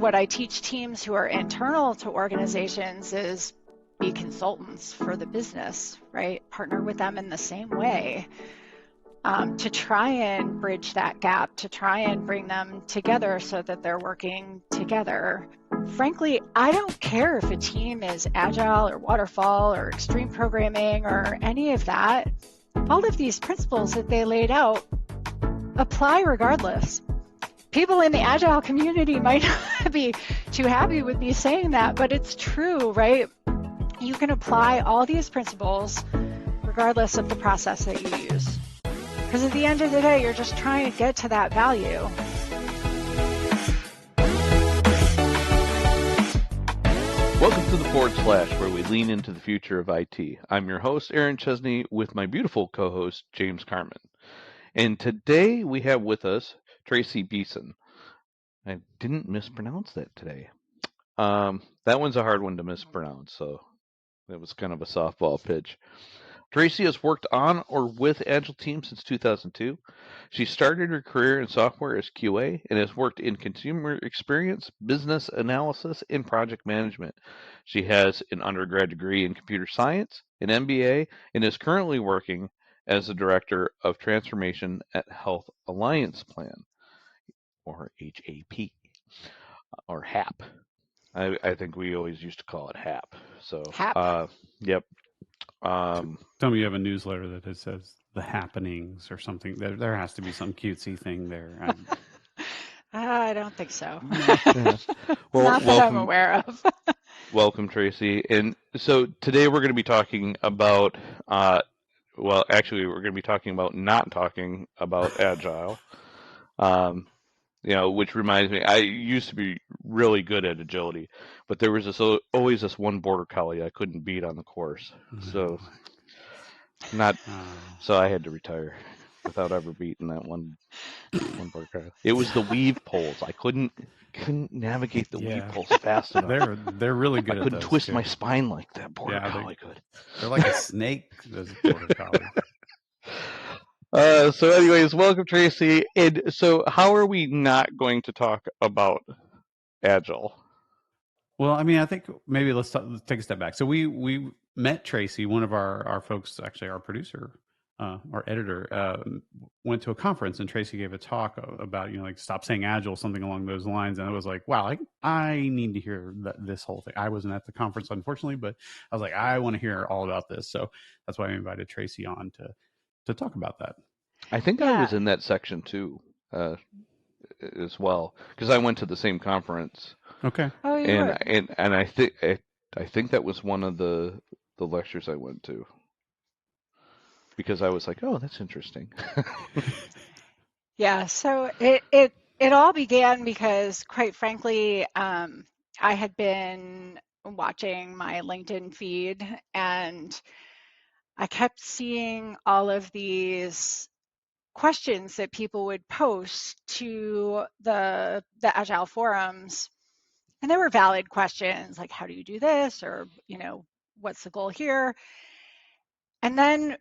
what I teach teams who are internal to organizations is be consultants for the business, right? Partner with them in the same way, to try and bridge that gap, to try and bring them together so that they're working together. Frankly, I don't care if a team is agile or waterfall or extreme programming or any of that. All of these principles that they laid out apply regardless. People in the agile community might not be too happy with me saying that, but it's true, right? You can apply all these principles regardless of the process that you use. Because at the end of the day, you're just trying to get to that value. Welcome to the Forward Slash, where we lean into the future of IT. I'm your host, Aaron Chesney, with my beautiful co-host, James Carmen. And today we have with us Tracy Beeson. I didn't mispronounce that today. That one's a hard one to mispronounce, so that was kind of a softball pitch. Tracy has worked on or with Agile teams since 2002. She started her career in software as QA and has worked in consumer experience, business analysis, and project management. She has an undergrad degree in computer science, an MBA, and is currently working as the Director of Transformation at Health Alliance Plan, or HAP, or HAP. I think we always used to call it HAP. So, HAP. Yep. Tell me you have a newsletter that says the happenings or something. There has to be some cutesy thing there. I don't think so. Well, not that I'm aware of. Welcome, Tracy. And so today we're going to be talking about, we're going to be talking about not talking about Agile. Which reminds me, I used to be really good at agility, but there was always this one border collie I couldn't beat on the course. So I had to retire without ever beating that one border collie. It was the weave poles. I couldn't navigate the weave poles fast enough. They're really good. I couldn't twist my spine like that border collie could. They're like a snake. Those border collie. So anyways, welcome, Tracy. And so how are we not going to talk about Agile? Well, I mean, I think maybe let's take a step back. So we met Tracy, one of our folks, actually our producer, our editor, went to a conference, and Tracy gave a talk about, stop saying Agile, something along those lines. And I was like, wow, I need to hear this whole thing. I wasn't at the conference, unfortunately, but I was like, I want to hear all about this. So that's why I invited Tracy on to talk about that. I think I was in that section too, as well, because I went to the same conference. Okay. Oh, you were. And I think that was one of the lectures I went to, because I was like, oh, that's interesting. Yeah. So it all began because, quite frankly, I had been watching my LinkedIn feed, and I kept seeing all of these questions that people would post to the Agile forums, and they were valid questions, like, how do you do this, or what's the goal here? And then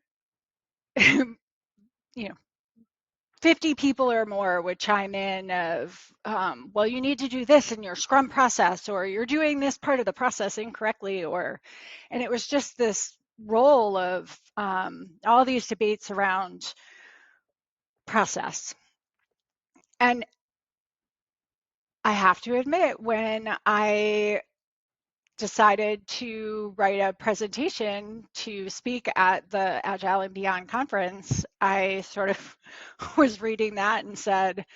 50 people or more would chime in of, well, you need to do this in your Scrum process, or you're doing this part of the process incorrectly, and it was just this roll of all these debates around process. And I have to admit, when I decided to write a presentation to speak at the Agile and Beyond conference, I sort of was reading that and said,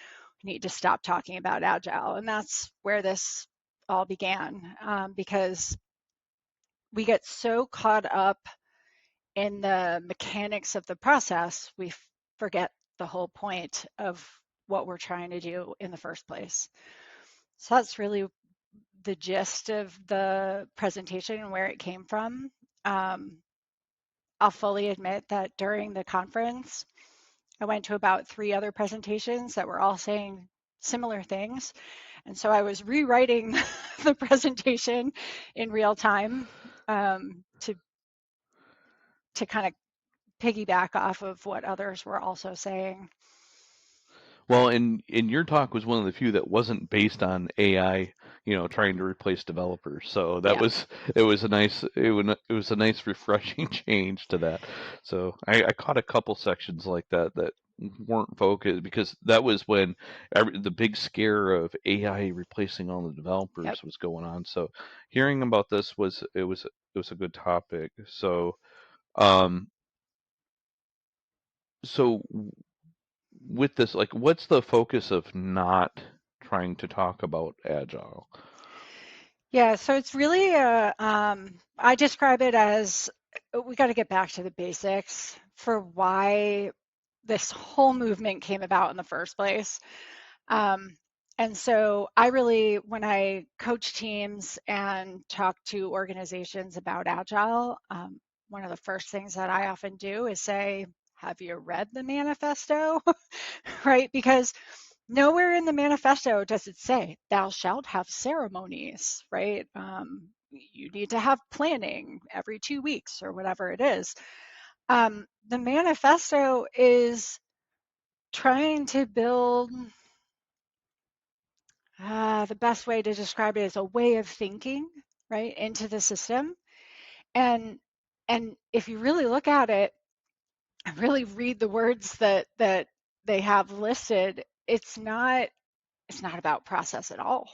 we need to stop talking about Agile. And that's where this all began, because we get so caught up in the mechanics of the process, we forget the whole point of what we're trying to do in the first place. So that's really the gist of the presentation and where it came from. I'll fully admit that during the conference, I went to about 3 other presentations that were all saying similar things. And so I was rewriting the presentation in real time, to kind of piggyback off of what others were also saying. Well, and your talk was one of the few that wasn't based on AI, trying to replace developers. So that Yeah, was it was a nice refreshing change to that. So I caught a couple sections like that weren't focused because that was when the big scare of AI replacing all the yep. developers was going on. So hearing about this was a good topic. Um so with this, like, what's the focus of not trying to talk about agile? Yeah, so it's really I describe it as we got to get back to the basics for why this whole movement came about in the first place. Um, and so I really, when I coach teams and talk to organizations about Agile, one of the first things that I often do is say, have you read the manifesto? Right? Because nowhere in the manifesto does it say, thou shalt have ceremonies, right? You need to have planning every 2 weeks or whatever it is. The manifesto is trying to build the best way to describe it is a way of thinking, right, into the system. And if you really look at it and really read the words that they have listed, it's not about process at all.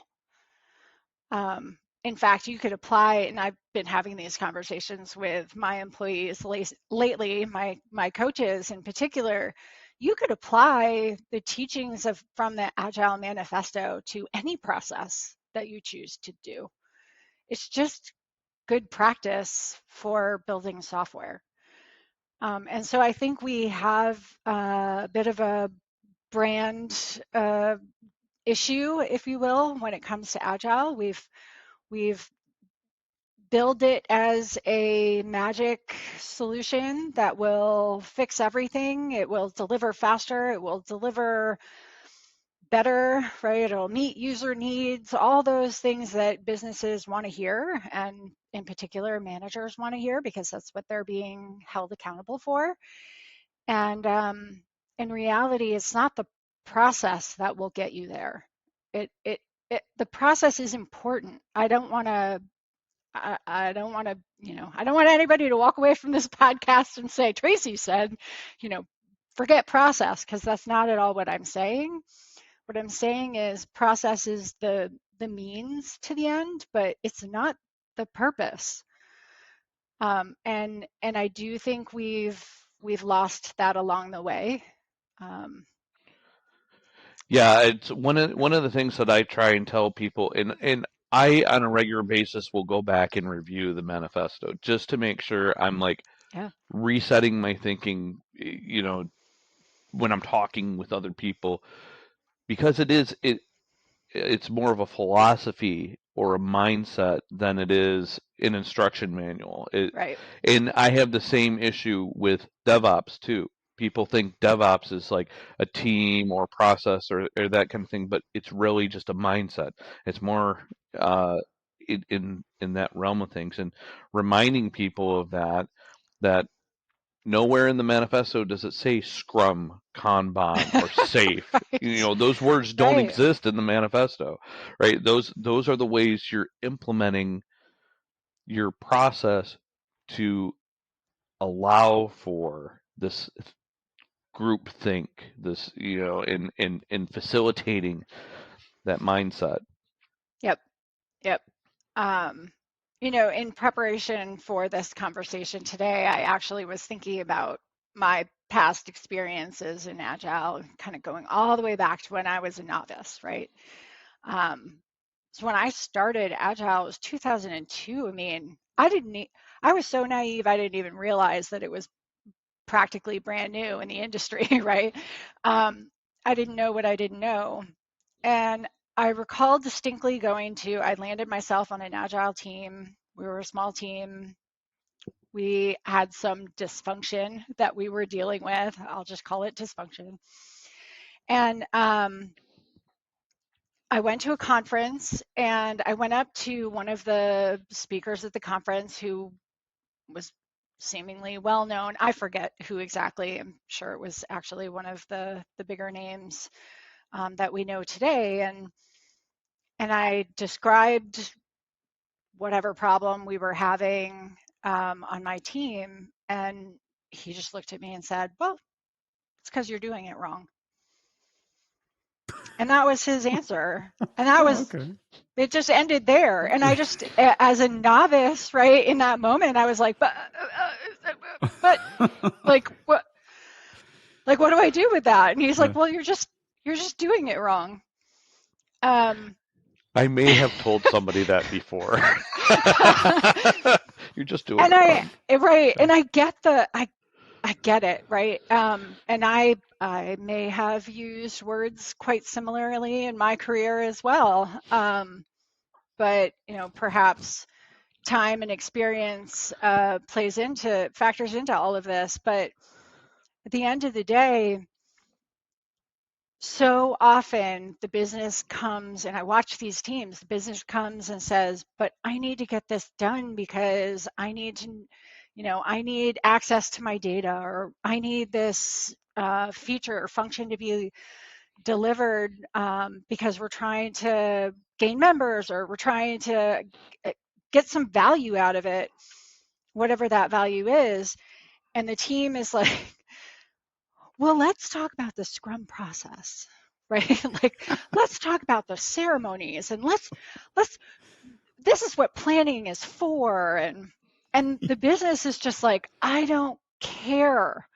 In fact, you could apply, and I've been having these conversations with my employees lately, my coaches in particular. You could apply the teachings from the Agile Manifesto to any process that you choose to do. It's just good practice for building software. And so I think we have a bit of a brand issue, if you will, when it comes to Agile. We've build it as a magic solution that will fix everything. It will deliver faster. It will deliver better, right? It'll meet user needs, all those things that businesses want to hear, and in particular, managers want to hear because that's what they're being held accountable for. And in reality, it's not the process that will get you there. It, it, the process is important. I don't want to, I don't want anybody to walk away from this podcast and say, Tracy said, you know, forget process, because that's not at all what I'm saying. What I'm saying is process is the means to the end, but it's not the purpose. And I do think we've lost that along the way. Um, Yeah, it's one of the things that I try and tell people, and I on a regular basis will go back and review the manifesto just to make sure I'm like yeah, resetting my thinking, when I'm talking with other people, because it's more of a philosophy or a mindset than it is an instruction manual. right. And I have the same issue with DevOps too. People think DevOps is like a team or process or that kind of thing, but it's really just a mindset. It's more uh, in that realm of things, and reminding people of that nowhere in the manifesto does it say Scrum, Kanban, or Safe. Right, Those words don't right. exist in the manifesto, right? Those are the ways you're implementing your process to allow for this group think, this, in facilitating that mindset. Yep, yep. Um, in preparation for this conversation today, I actually was thinking about my past experiences in Agile, kind of going all the way back to when I was a novice, right? Um, so when I started Agile, it was 2002. I mean, I was so naive, I didn't even realize that it was practically brand new in the industry, right? Um, I didn't know what I didn't know. And I recall distinctly I landed myself on an Agile team. We were a small team. We had some dysfunction that we were dealing with. I'll just call it dysfunction. And I went to a conference and I went up to one of the speakers at the conference who was seemingly well known. I forget who exactly. I'm sure it was actually one of the bigger names. that we know today. And I described whatever problem we were having on my team, and he just looked at me and said, "Well, it's because you're doing it wrong." And that was his answer. And that Oh, was, okay. it just ended there. And I just, as a novice, right, in that moment, I was like, but like, what do I do with that? And he's like, Yeah. well, you're just doing it wrong. Um, I may have told somebody that before. You're just doing and it wrong. right, Yeah. and I get it, right? And I may have used words quite similarly in my career as well. But perhaps time and experience factors into all of this. But at the end of the day, so often the business comes, and I watch these teams, the business comes and says, but I need to get this done because I need to, I need access to my data, or I need this feature or function to be delivered because we're trying to gain members, or we're trying to get some value out of it, whatever that value is. And the team is like, well, let's talk about the Scrum process, right? Like, let's talk about the ceremonies, and let's this is what planning is for. And the business is just like, I don't care,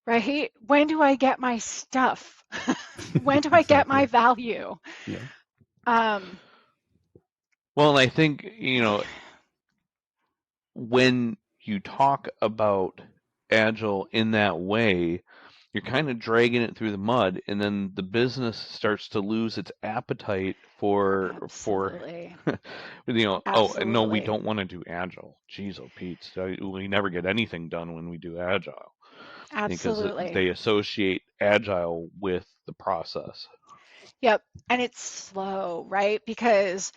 right? When do I get my stuff? When do I get my Exactly. value? Yeah. Um, Well, and I think, when you talk about Agile in that way, you're kind of dragging it through the mud, and then the business starts to lose its appetite for absolutely, oh, no, we absolutely, don't want to do Agile. Jeez, oh Pete, we never get anything done when we do Agile, because absolutely. they associate Agile with the process. Yep. And it's slow, right? Because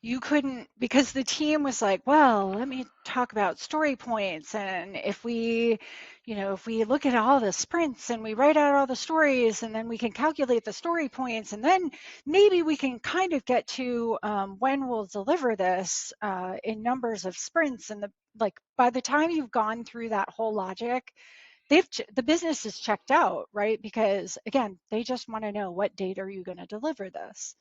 the team was like, well, let me talk about story points. And if we look at all the sprints and we write out all the stories, and then we can calculate the story points, and then maybe we can kind of get to when we'll deliver this in numbers of sprints. And by the time you've gone through that whole logic, the business is checked out, right? Because again, they just want to know, what date are you going to deliver this?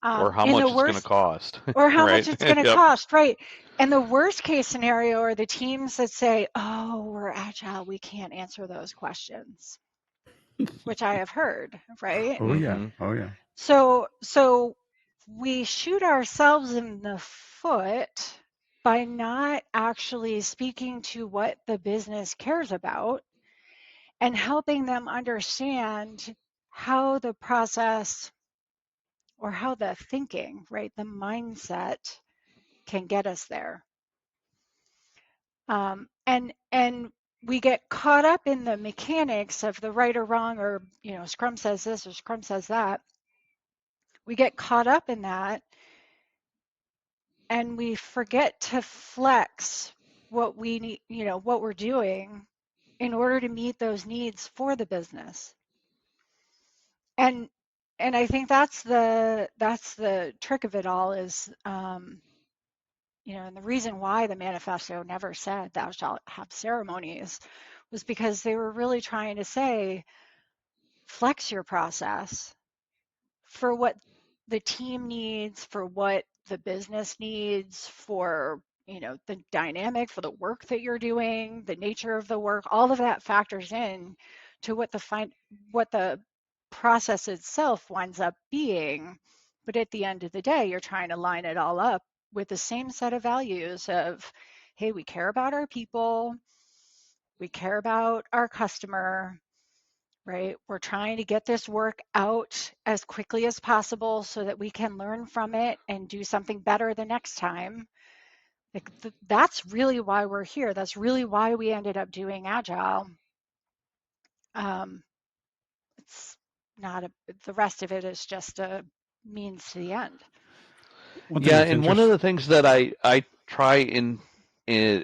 Or how In the much it's going to worst, cost, or how much right? it's going to Yep. cost, right? And the worst case scenario are the teams that say, oh, we're agile, we can't answer those questions, which I have heard, right? Oh yeah. Mm-hmm. Oh yeah. So we shoot ourselves in the foot by not actually speaking to what the business cares about and helping them understand how the process, or how the thinking, right, the mindset can get us there. And we get caught up in the mechanics of the right or wrong, or Scrum says this or Scrum says that. We get caught up in that, and we forget to flex what we need, what we're doing in order to meet those needs for the business. And I think that's the trick of it all is, and the reason why the manifesto never said thou shalt have ceremonies was because they were really trying to say, flex your process for what the team needs, for what the business needs, for the dynamic, for the work that you're doing, the nature of the work. All of that factors in to what the process itself winds up being. But at the end of the day, you're trying to line it all up with the same set of values of, hey, we care about our people, we care about our customer, right? We're trying to get this work out as quickly as possible so that we can learn from it and do something better the next time. Like, that's really why we're here. That's really why we ended up doing Agile. Um, it's not the rest of it is just a means to the end. One thing Yeah, that's and one of interesting. the things that I try in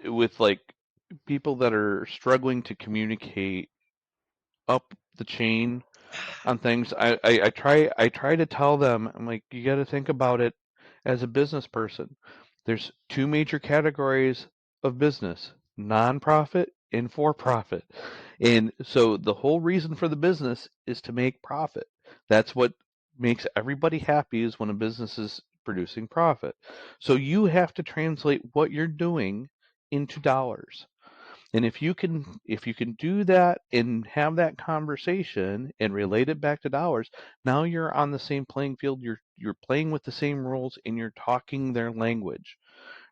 with like people that are struggling to communicate up the chain on things. I try to tell them, I'm like, you got to think about it as a business person. There's two major categories of business: nonprofit and for profit. And so the whole reason for the business is to make profit. That's what makes everybody happy, is when a business is producing profit. So you have to translate what you're doing into dollars. And if you can do that and have that conversation and relate it back to dollars, now you're on the same playing field. You're playing with the same rules and you're talking their language,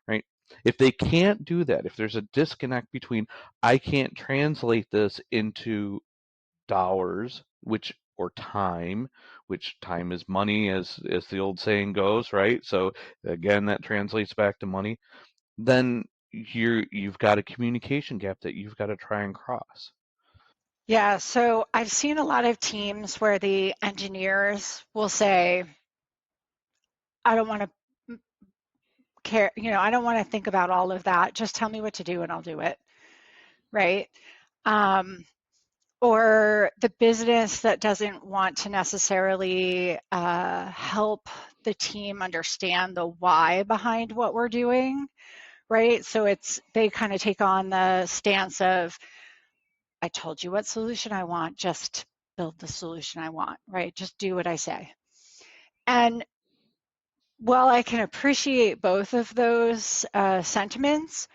right? If they can't do that, if there's a disconnect between, I can't translate this into dollars, which or time, which time is money, as the old saying goes, right? So again, that translates back to money. Then you've got a communication gap that you've got to try and cross. Yeah, so I've seen a lot of teams where the engineers will say, I don't want to care, I don't want to think about all of that. Just tell me what to do and I'll do it, right? Um, or the business that doesn't want to necessarily help the team understand the why behind what we're doing, right? So they kind of take on the stance of, I told you what solution I want, just build the solution I want, right? Just do what I say. And while I can appreciate both of those sentiments,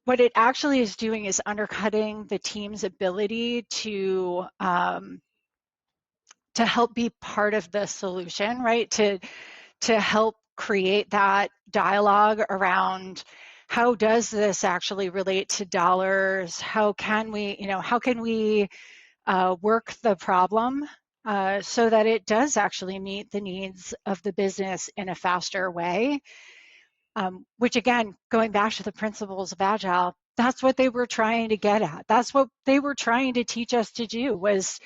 what it actually is doing is undercutting the team's ability to help be part of the solution, right? To help create that dialogue around, how does this actually relate to dollars? How can we work the problem so that it does actually meet the needs of the business in a faster way? Which again, going back to the principles of Agile, that's what they were trying to get at. That's what they were trying to teach us to do, was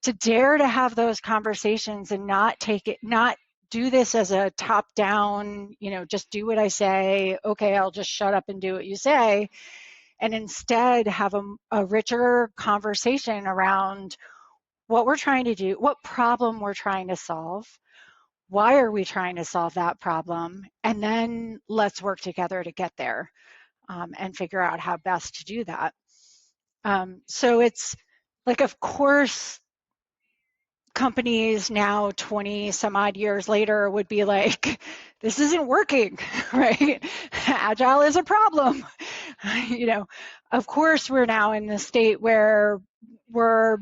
to dare to have those conversations and not do this as a top down, just do what I say. Okay, I'll just shut up and do what you say. And instead have a richer conversation around what we're trying to do, what problem we're trying to solve, why are we trying to solve that problem, and then let's work together to get there, and figure out how best to do that. So it's like, of course, companies now 20 some odd years later would be like, this isn't working, right? Agile is a problem. Of course, we're now in the state where we're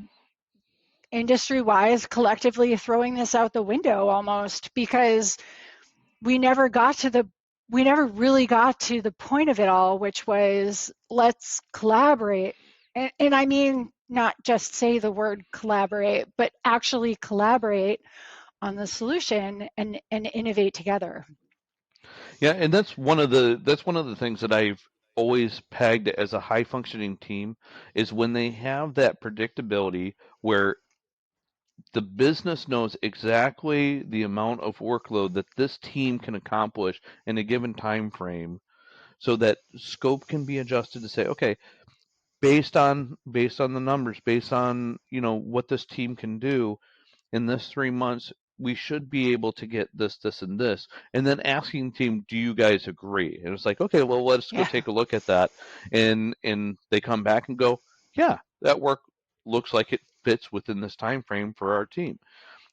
industry-wise collectively throwing this out the window almost, because we never really got to the point of it all, which was, let's collaborate. And I mean, not just say the word collaborate, but actually collaborate on the solution and innovate together. Yeah, and that's one of the things that I've always pegged as a high functioning team, is when they have that predictability where the business knows exactly the amount of workload that this team can accomplish in a given time frame, so that scope can be adjusted to say, okay, based on the numbers, based on what this team can do in this 3 months, we should be able to get this, this, and this. And then asking the team, do you guys agree? And it's like, okay, well, let's go Yeah. take a look at that. And they come back and go, yeah, that work looks like it fits within this time frame for our team.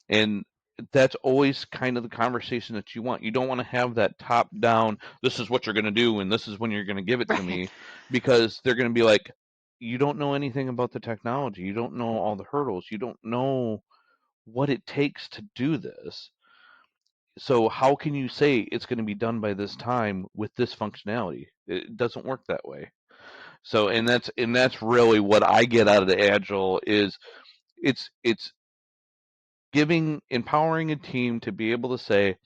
And that's always kind of the conversation that you want. You don't want to have that top down, this is what you're going to do and this is when you're going to give it to Right. me, because they're going to be like, you don't know anything about the technology. You don't know all the hurdles. You don't know what it takes to do this. So how can you say it's going to be done by this time with this functionality? It doesn't work that way. So and that's really what I get out of the Agile, is it's empowering a team to be able to say,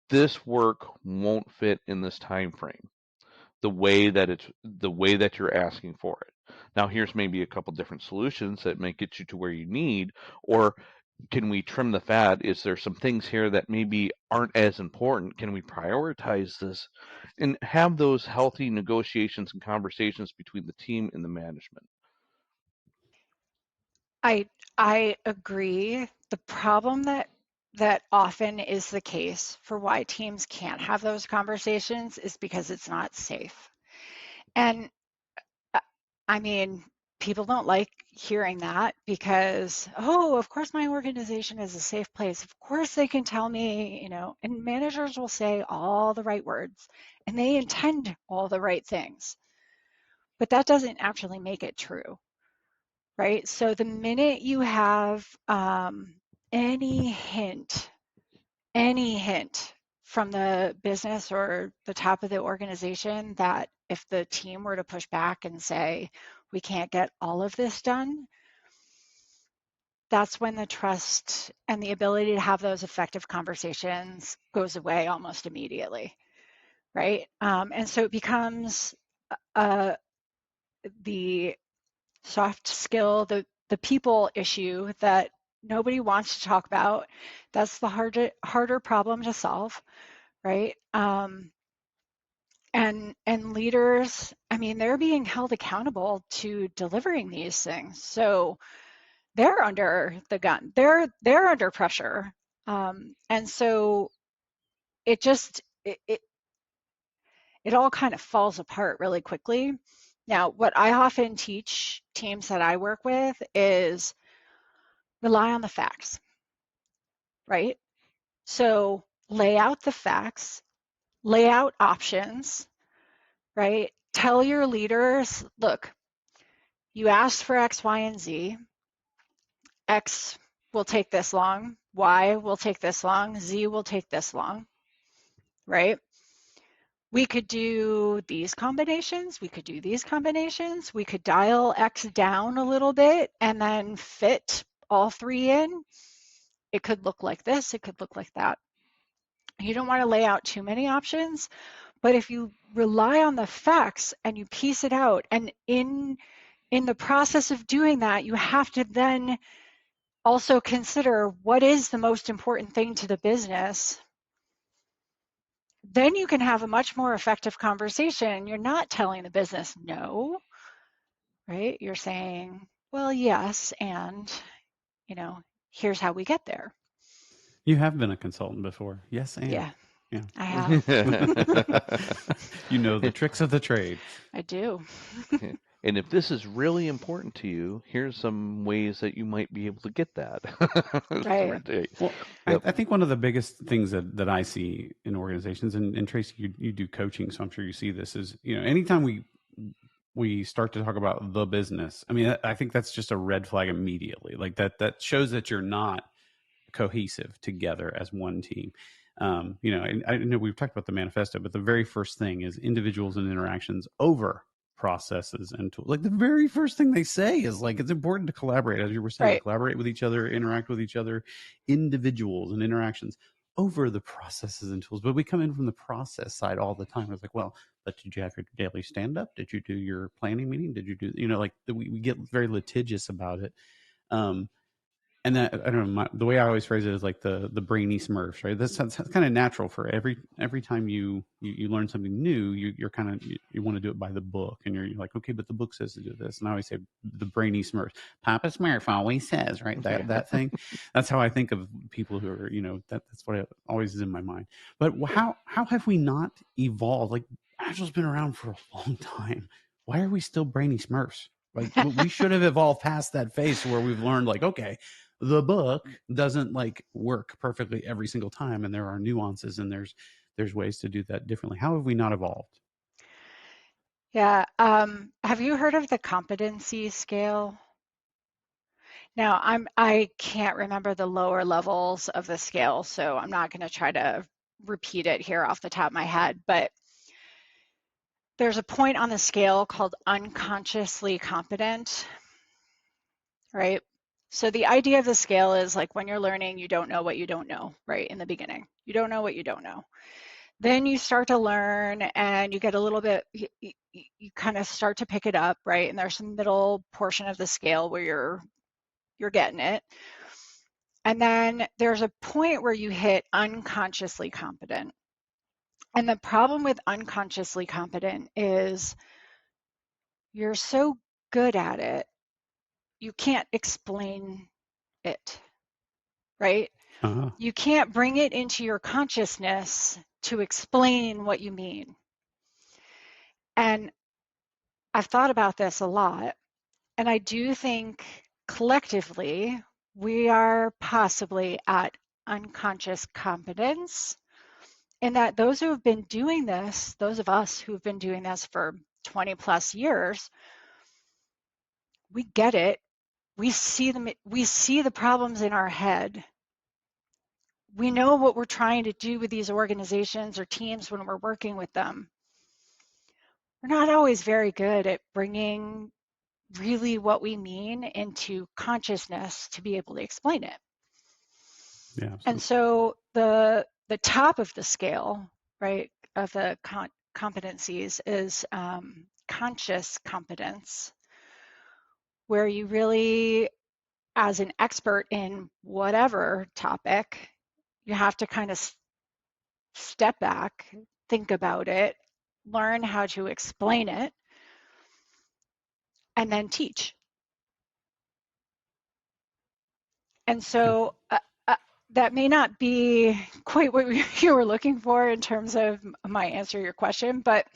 this work won't fit in this time frame the way that you're asking for it. Now here's maybe a couple different solutions that may get you to where you need, or can we trim the fat? Is there some things here that maybe aren't as important? Can we prioritize this? And have those healthy negotiations and conversations between the team and the management. I agree. The problem that often is the case for why teams can't have those conversations is because it's not safe. And uh, I mean, people don't like hearing that because, oh, of course my organization is a safe place. Of course they can tell me, and managers will say all the right words and they intend all the right things, but that doesn't actually make it true, right? So the minute you have any hint, any hint from the business or the top of the organization that if the team were to push back and say, we can't get all of this done, that's when the trust and the ability to have those effective conversations goes away almost immediately, right? And so it becomes uh, the soft skill, the people issue that nobody wants to talk about. That's the harder problem to solve, right? And leaders, I mean, they're being held accountable to delivering these things. So they're under the gun. They're under pressure. And so it just it all kind of falls apart really quickly. Now, what I often teach teams that I work with is rely on the facts, right? So lay out the facts, lay out options, right? Tell your leaders, look, you asked for X, Y, and Z. X will take this long, Y will take this long, Z will take this long, right? We could do these combinations, we could do these combinations, we could dial X down a little bit and then fit all three in. It could look like this, it could look like that. You don't want to lay out too many options, but if you rely on the facts and you piece it out, and in the process of doing that, you have to then also consider what is the most important thing to the business. Then you can have a much more effective conversation. You're not telling the business no, right? You're saying, well, yes, and here's how we get there. You have been a consultant before. Yes, and Yeah, yeah. I have. You know the tricks of the trade. I do. And if this is really important to you, here's some ways that you might be able to get that. Right. Well, Yep. I think one of the biggest things that I see in organizations, and Tracy, you do coaching, so I'm sure you see this, is anytime we start to talk about the business, I mean, I think that's just a red flag immediately. Like that shows that you're not cohesive together as one team. And I know we've talked about the manifesto, but the very first thing is individuals and interactions over processes and tools. Like the very first thing they say is like it's important to collaborate, as you were saying, Right. collaborate with each other, interact with each other, individuals and interactions over the processes and tools. But we come in from the process side all the time. It's like, well, but did you have your daily stand up? Did you do your planning meeting? Did you do, like we get very litigious about it. And that, I don't know, the way I always phrase it is like the brainy Smurfs, right? That's kind of natural for every time you learn something new, you're kind of you want to do it by the book, and you're like, okay, but the book says to do this, and I always say the brainy Smurfs. Papa Smurf always says, right? That thing. That's how I think of people who are, that's what always is in my mind. But how have we not evolved? Like Agile's been around for a long time. Why are we still brainy Smurfs? Like we should have evolved past that phase where we've learned, like, okay, the book doesn't like work perfectly every single time, and there are nuances, and there's ways to do that differently. How have we not evolved? Yeah. Have you heard of the competency scale? Now, I can't remember the lower levels of the scale, so I'm not going to try to repeat it here off the top of my head, but there's a point on the scale called unconsciously competent, right? So the idea of the scale is like when you're learning, you don't know what you don't know, right? In the beginning, you don't know what you don't know. Then you start to learn and you get a little bit, you kind of start to pick it up, right? And there's some middle portion of the scale where you're getting it. And then there's a point where you hit unconsciously competent. And the problem with unconsciously competent is you're so good at it you can't explain it, right? Uh-huh. You can't bring it into your consciousness to explain what you mean. And I've thought about this a lot, and I do think collectively we are possibly at unconscious competence, in that those who have been doing this, those of us who've been doing this for 20 plus years, we get it. We see the problems in our head. We know what we're trying to do with these organizations or teams when we're working with them. We're not always very good at bringing really what we mean into consciousness to be able to explain it. Yeah, And absolutely. so the top of the scale, right, of the competencies is conscious competence, where you really, as an expert in whatever topic, you have to kind of step back, think about it, learn how to explain it, and then teach. And Yeah. so that may not be quite what you were looking for in terms of my answer to your question, but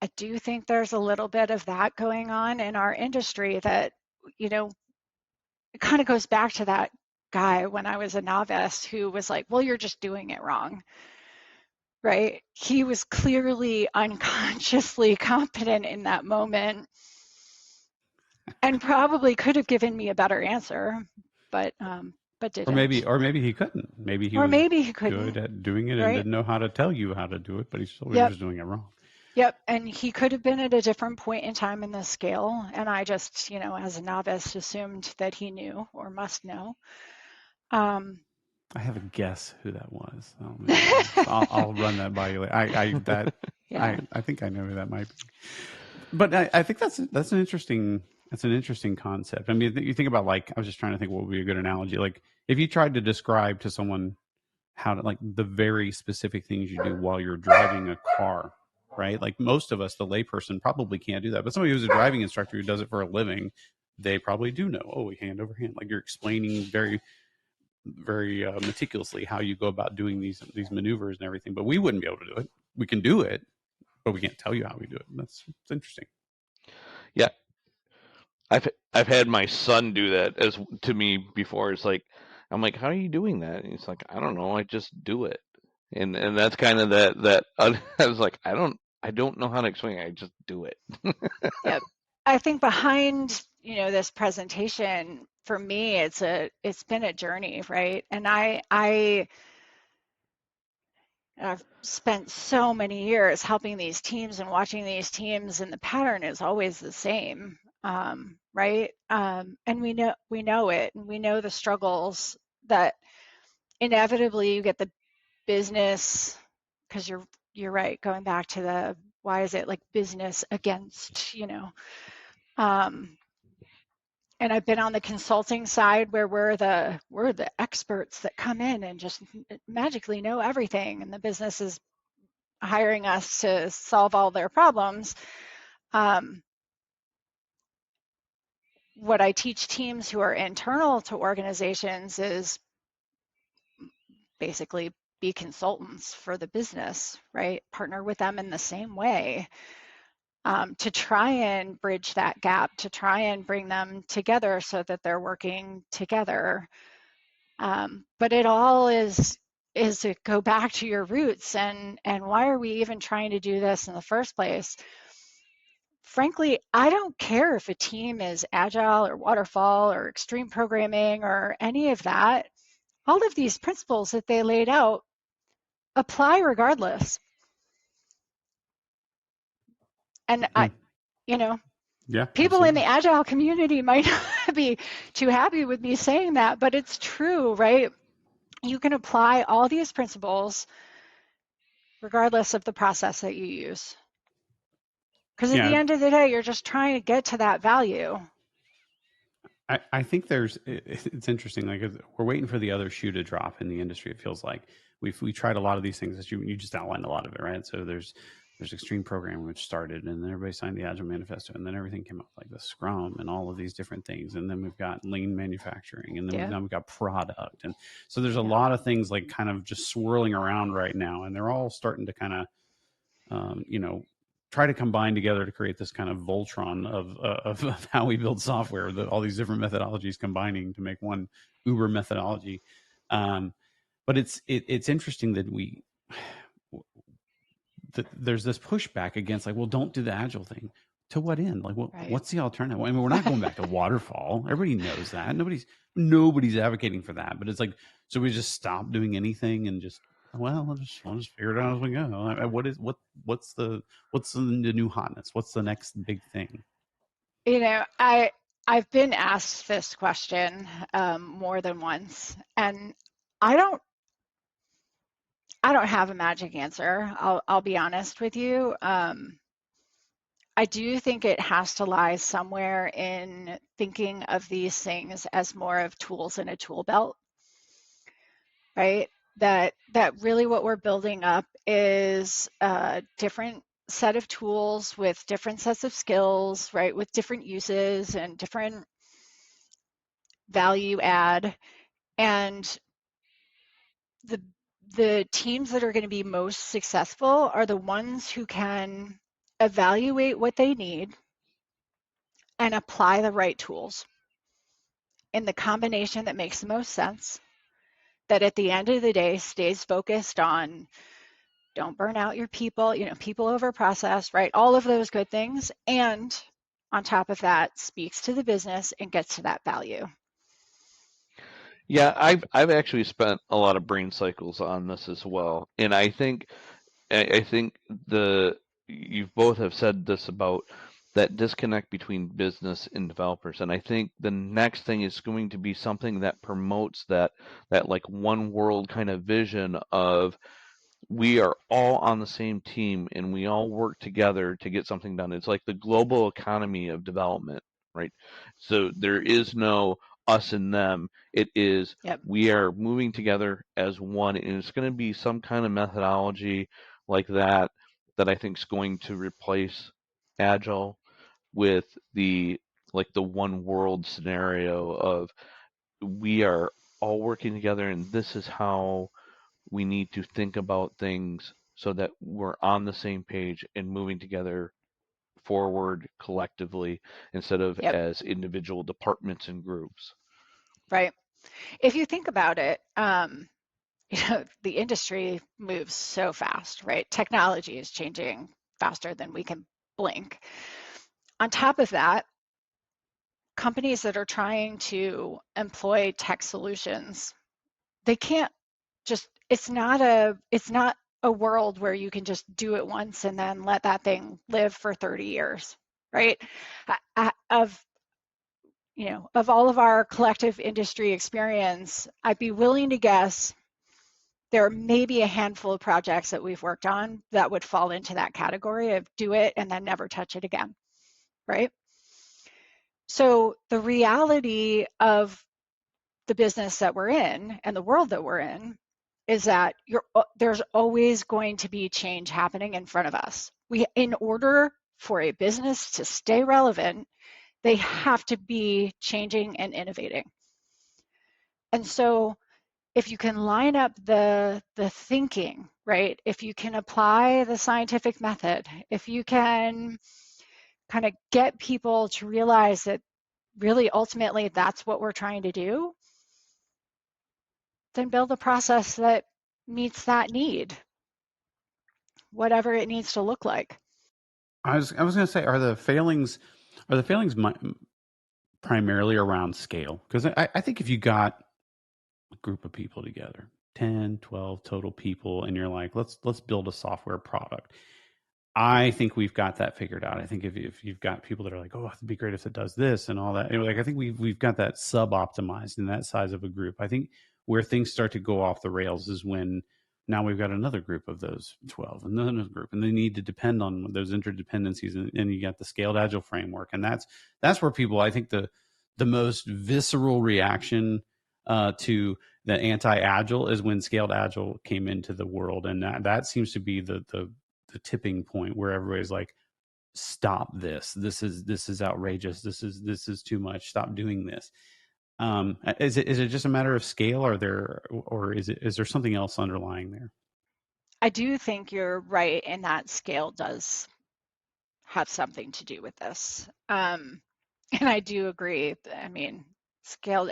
I do think there's a little bit of that going on in our industry that, you know, it kind of goes back to that guy when I was a novice who was like, well, you're just doing it wrong, right? He was clearly unconsciously competent in that moment and probably could have given me a better answer, but didn't. Or maybe he couldn't. Maybe he Or was maybe he good couldn't, at doing it and right? didn't know how to tell you how to do it, but he still was Yep. just doing it wrong. Yep. And he could have been at a different point in time in the scale. And I just, as a novice, assumed that he knew or must know. Um, I have a guess who that was. I'll run that by you. yeah. I think I know who that might be. But I think that's an interesting concept. I mean, you think about, like, I was just trying to think what would be a good analogy. Like, if you tried to describe to someone how to, like, the very specific things you do while you're driving a car, right? Like, most of us, the layperson, probably can't do that. But somebody who's a driving instructor who does it for a living, they probably do know. Oh, hand over hand. Like, you're explaining very, very meticulously how you go about doing these maneuvers and everything. But we wouldn't be able to do it. We can do it, but we can't tell you how we do it. It's interesting. Yeah, I've had my son do that as to me before. It's like, I'm like, how are you doing that? And he's like, I don't know, I just do it. And that's kind of that I was like, I don't know how to explain it. I just do it. Yep. I think behind, this presentation for me, it's been a journey, right? And I've spent so many years helping these teams and watching these teams, and the pattern is always the same, right? And we know it, and we know the struggles that inevitably you get the business, because you're right, going back to the why is it like business against, um, and I've been on the consulting side where we're the experts that come in and just magically know everything, and the business is hiring us to solve all their problems. Um, what I teach teams who are internal to organizations is basically be consultants for the business, right? Partner with them in the same way, to try and bridge that gap, to try and bring them together so that they're working together. But it all is to go back to your roots, and why are we even trying to do this in the first place? Frankly, I don't care if a team is agile or waterfall or extreme programming or any of that. All of these principles that they laid out apply regardless. And Hmm. you know, Yeah, people in absolutely. the agile community might not be too happy with me saying that, but it's true, right? You can apply all these principles regardless of the process that you use. Because at the Yeah, end of the day, you're just trying to get to that value. I think it's interesting. Like, we're waiting for the other shoe to drop in the industry. It feels like we tried a lot of these things that you just outlined a lot of it, right? So there's extreme programming, which started, and then everybody signed the Agile Manifesto, and then everything came up like the Scrum and all of these different things, and then we've got lean manufacturing, and then Yeah. now we've got product, and so there's a Yeah. lot of things like kind of just swirling around right now, and they're all starting to kind of, try to combine together to create this kind of Voltron of how we build software. All these different methodologies combining to make one Uber methodology. But it's interesting that there's this pushback against, like, well, don't do the Agile thing. To what end? Like, Right. what's the alternative? I mean, we're not going back to waterfall. Everybody knows that. Nobody's advocating for that. But it's like, so we just stop doing anything and just, well, we'll just figure it out as we go. What's the new hotness? What's the next big thing? I've been asked this question more than once, and I don't have a magic answer. I'll be honest with you. I do think it has to lie somewhere in thinking of these things as more of tools in a tool belt, right? That really what we're building up is a different set of tools with different sets of skills, right? With different uses and different value add. And the teams that are going to be most successful are the ones who can evaluate what they need and apply the right tools in the combination that makes the most sense, that at the end of the day stays focused on don't burn out your people, people over process, right? All of those good things. And on top of that, speaks to the business and gets to that value. Yeah, I've actually spent a lot of brain cycles on this as well, and I think you both have said this about that disconnect between business and developers, and I think the next thing is going to be something that promotes that like one world kind of vision of we are all on the same team and we all work together to get something done. It's like the global economy of development, right? So there is no us and them. It is Yep. we are moving together as one, and it's going to be some kind of methodology like that I think is going to replace Agile with the one world scenario of we are all working together and this is how we need to think about things so that we're on the same page and moving together forward collectively instead of Yep. as individual departments and groups. Right. If you think about it, the industry moves so fast, right? Technology is changing faster than we can blink. On top of that, companies that are trying to employ tech solutions, they can't just, it's not a world where you can just do it once and then let that thing live for 30 years, right? Of all of our collective industry experience, I'd be willing to guess there may be a handful of projects that we've worked on that would fall into that category of do it and then never touch it again, right? So the reality of the business that we're in and the world that we're in is that there's always going to be change happening in front of us. In order for a business to stay relevant, they have to be changing and innovating. And so if you can line up the thinking, right? If you can apply the scientific method, if you can kind of get people to realize that really ultimately that's what we're trying to do, then build a process that meets that need, whatever it needs to look like. I was going to say, are the failings primarily around scale? Because I think if you got a group of people together, 10, 12 total people, and you're like, let's build a software product. I think we've got that figured out. I think if you've got people that are like, oh, it'd be great if it does this and all that. Like, I think we've got that sub-optimized in that size of a group. I think where things start to go off the rails is when now we've got another group of those 12 and another group, and they need to depend on those interdependencies, and you got the scaled agile framework, and that's where people, I think, the most visceral reaction to the anti-agile is when scaled agile came into the world, and that seems to be the the tipping point where everybody's like, stop this. This is outrageous. This is too much. Stop doing this. Is it just a matter of scale, or is there something else underlying there? I do think you're right, and that scale does have something to do with this. And I do agree. I mean, scaled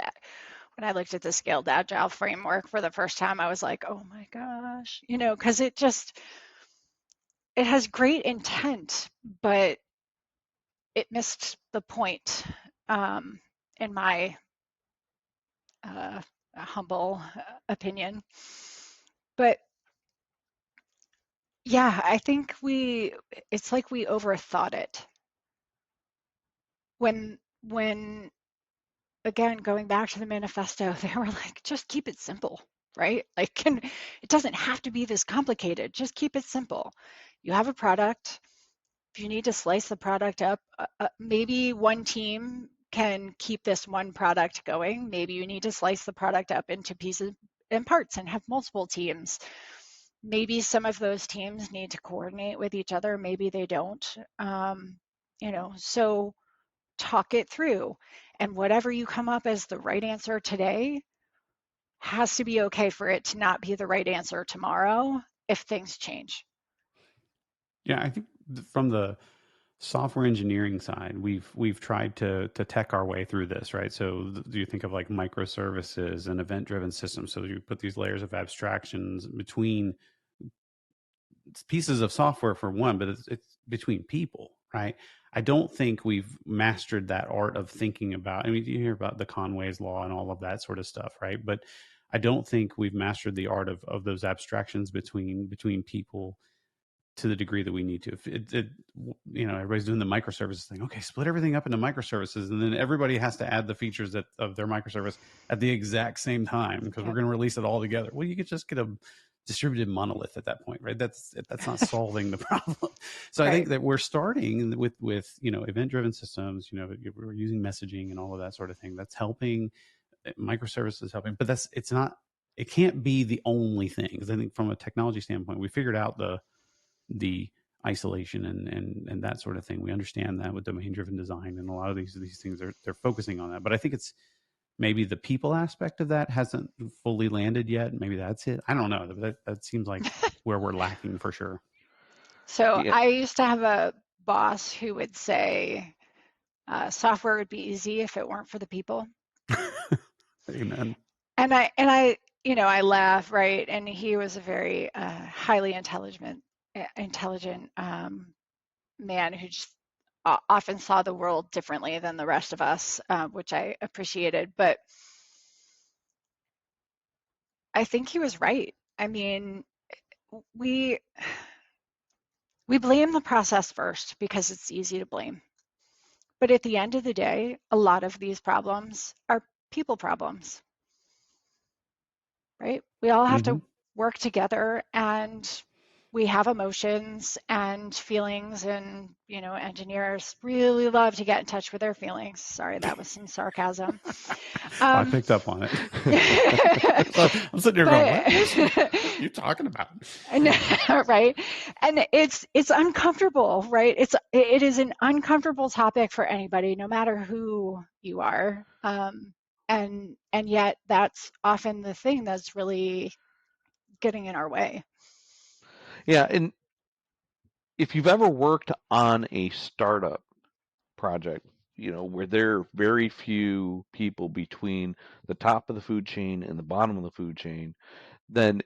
when I looked at the scaled agile framework for the first time, I was like, oh my gosh, because it has great intent, but it missed the point, in my uh, humble opinion. But yeah, I think it's like we overthought it. When again, going back to the manifesto, they were like, just keep it simple, right? Like, it doesn't have to be this complicated. Just keep it simple. You have a product. If you need to slice the product up, maybe one team can keep this one product going. Maybe you need to slice the product up into pieces and parts and have multiple teams. Maybe some of those teams need to coordinate with each other. Maybe they don't. So talk it through. And whatever you come up as the right answer today has to be okay for it to not be the right answer tomorrow if things change. Yeah, I think from the software engineering side, we've tried to tech our way through this, right? So do you think of like microservices and event-driven systems? So you put these layers of abstractions between pieces of software for one, but it's between people, right? I don't think we've mastered that art of thinking about. I mean, you hear about the Conway's law and all of that sort of stuff, right? But I don't think we've mastered the art of those abstractions between people to the degree that we need to. If everybody's doing the microservices thing. Okay, split everything up into microservices, and then everybody has to add the features of their microservice at the exact same time because we're Yep. going to release it all together. Well, you could just get a distributed monolith at that point, right? That's not solving the problem. So I Right. think that we're starting with event driven systems. We're using messaging and all of that sort of thing. That's helping. Microservices helping, but it's not. It can't be the only thing. Because I think from a technology standpoint, we figured out the isolation and that sort of thing. We understand that with domain driven design, and a lot of these things they're focusing on that. But I think it's maybe the people aspect of that hasn't fully landed yet. Maybe that's it. I don't know. That seems like where we're lacking for sure. So Yeah, I used to have a boss who would say, software would be easy if it weren't for the people. Amen. And I laugh, right? And he was a very highly intelligent man who just often saw the world differently than the rest of us, which I appreciated. But I think he was right. I mean, we we blame the process first because it's easy to blame. But at the end of the day, a lot of these problems are people problems, right? We all have Mm-hmm. to work together, and we have emotions and feelings, and engineers really love to get in touch with their feelings. Sorry, that was some sarcasm. I Um, picked up on it. So I'm sitting there going, but "What are you talking about?" right, and it's uncomfortable, right? It is an uncomfortable topic for anybody, no matter who you are. And yet that's often the thing that's really getting in our way. yeah, and if you've ever worked on a startup project, where there are very few people between the top of the food chain and the bottom of the food chain, then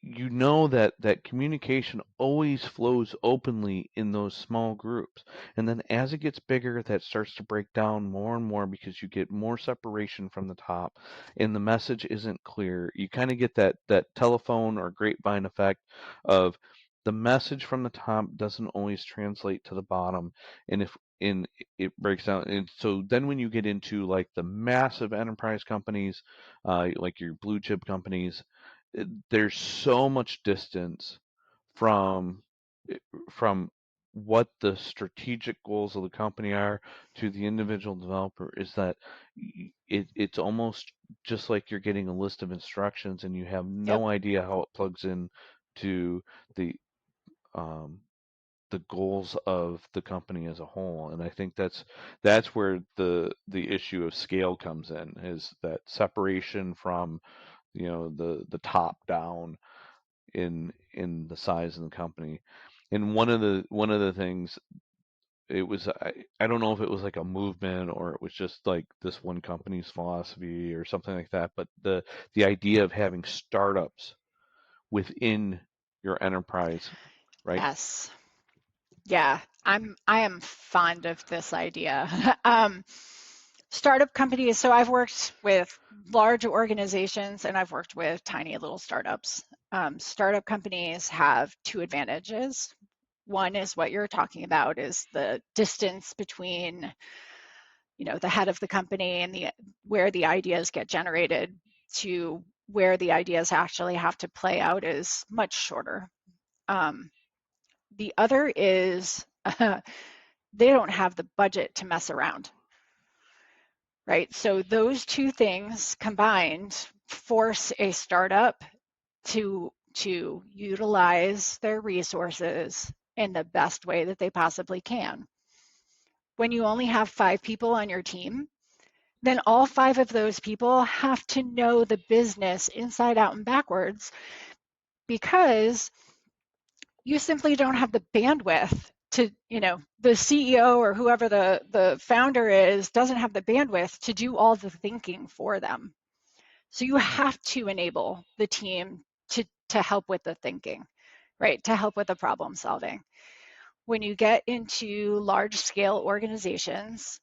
that communication always flows openly in those small groups. And then as it gets bigger, that starts to break down more and more because you get more separation from the top and the message isn't clear. You kind of get that telephone or grapevine effect of the message from the top doesn't always translate to the bottom. And if in it breaks down, and so then when you get into like the massive enterprise companies, like your blue chip companies, there's so much distance from from what the strategic goals of the company are to the individual developer, is that it's almost just like you're getting a list of instructions and you have Yep. no idea how it plugs in to the the goals of the company as a whole. And I think that's where the issue of scale comes in, is that separation from, the top down in the size of the company. And one of the things, it was, I don't know if it was like a movement or it was just like this one company's philosophy or something like that, but the idea of having startups within your enterprise, right? Yes. Yeah, I am fond of this idea. Startup companies, so I've worked with large organizations and I've worked with tiny little startups. Startup companies have two advantages. One is what you're talking about, is the distance between, the head of the company and the where the ideas get generated to where the ideas actually have to play out is much shorter. Um, the other is they don't have the budget to mess around, right? So those two things combined force a startup to utilize their resources in the best way that they possibly can. When you only have 5 people on your team, then all 5 of those people have to know the business inside out and backwards, because you simply don't have the bandwidth to, the CEO or whoever the founder is doesn't have the bandwidth to do all the thinking for them. So you have to enable the team to help with the thinking, right? To help with the problem solving. When you get into large scale organizations,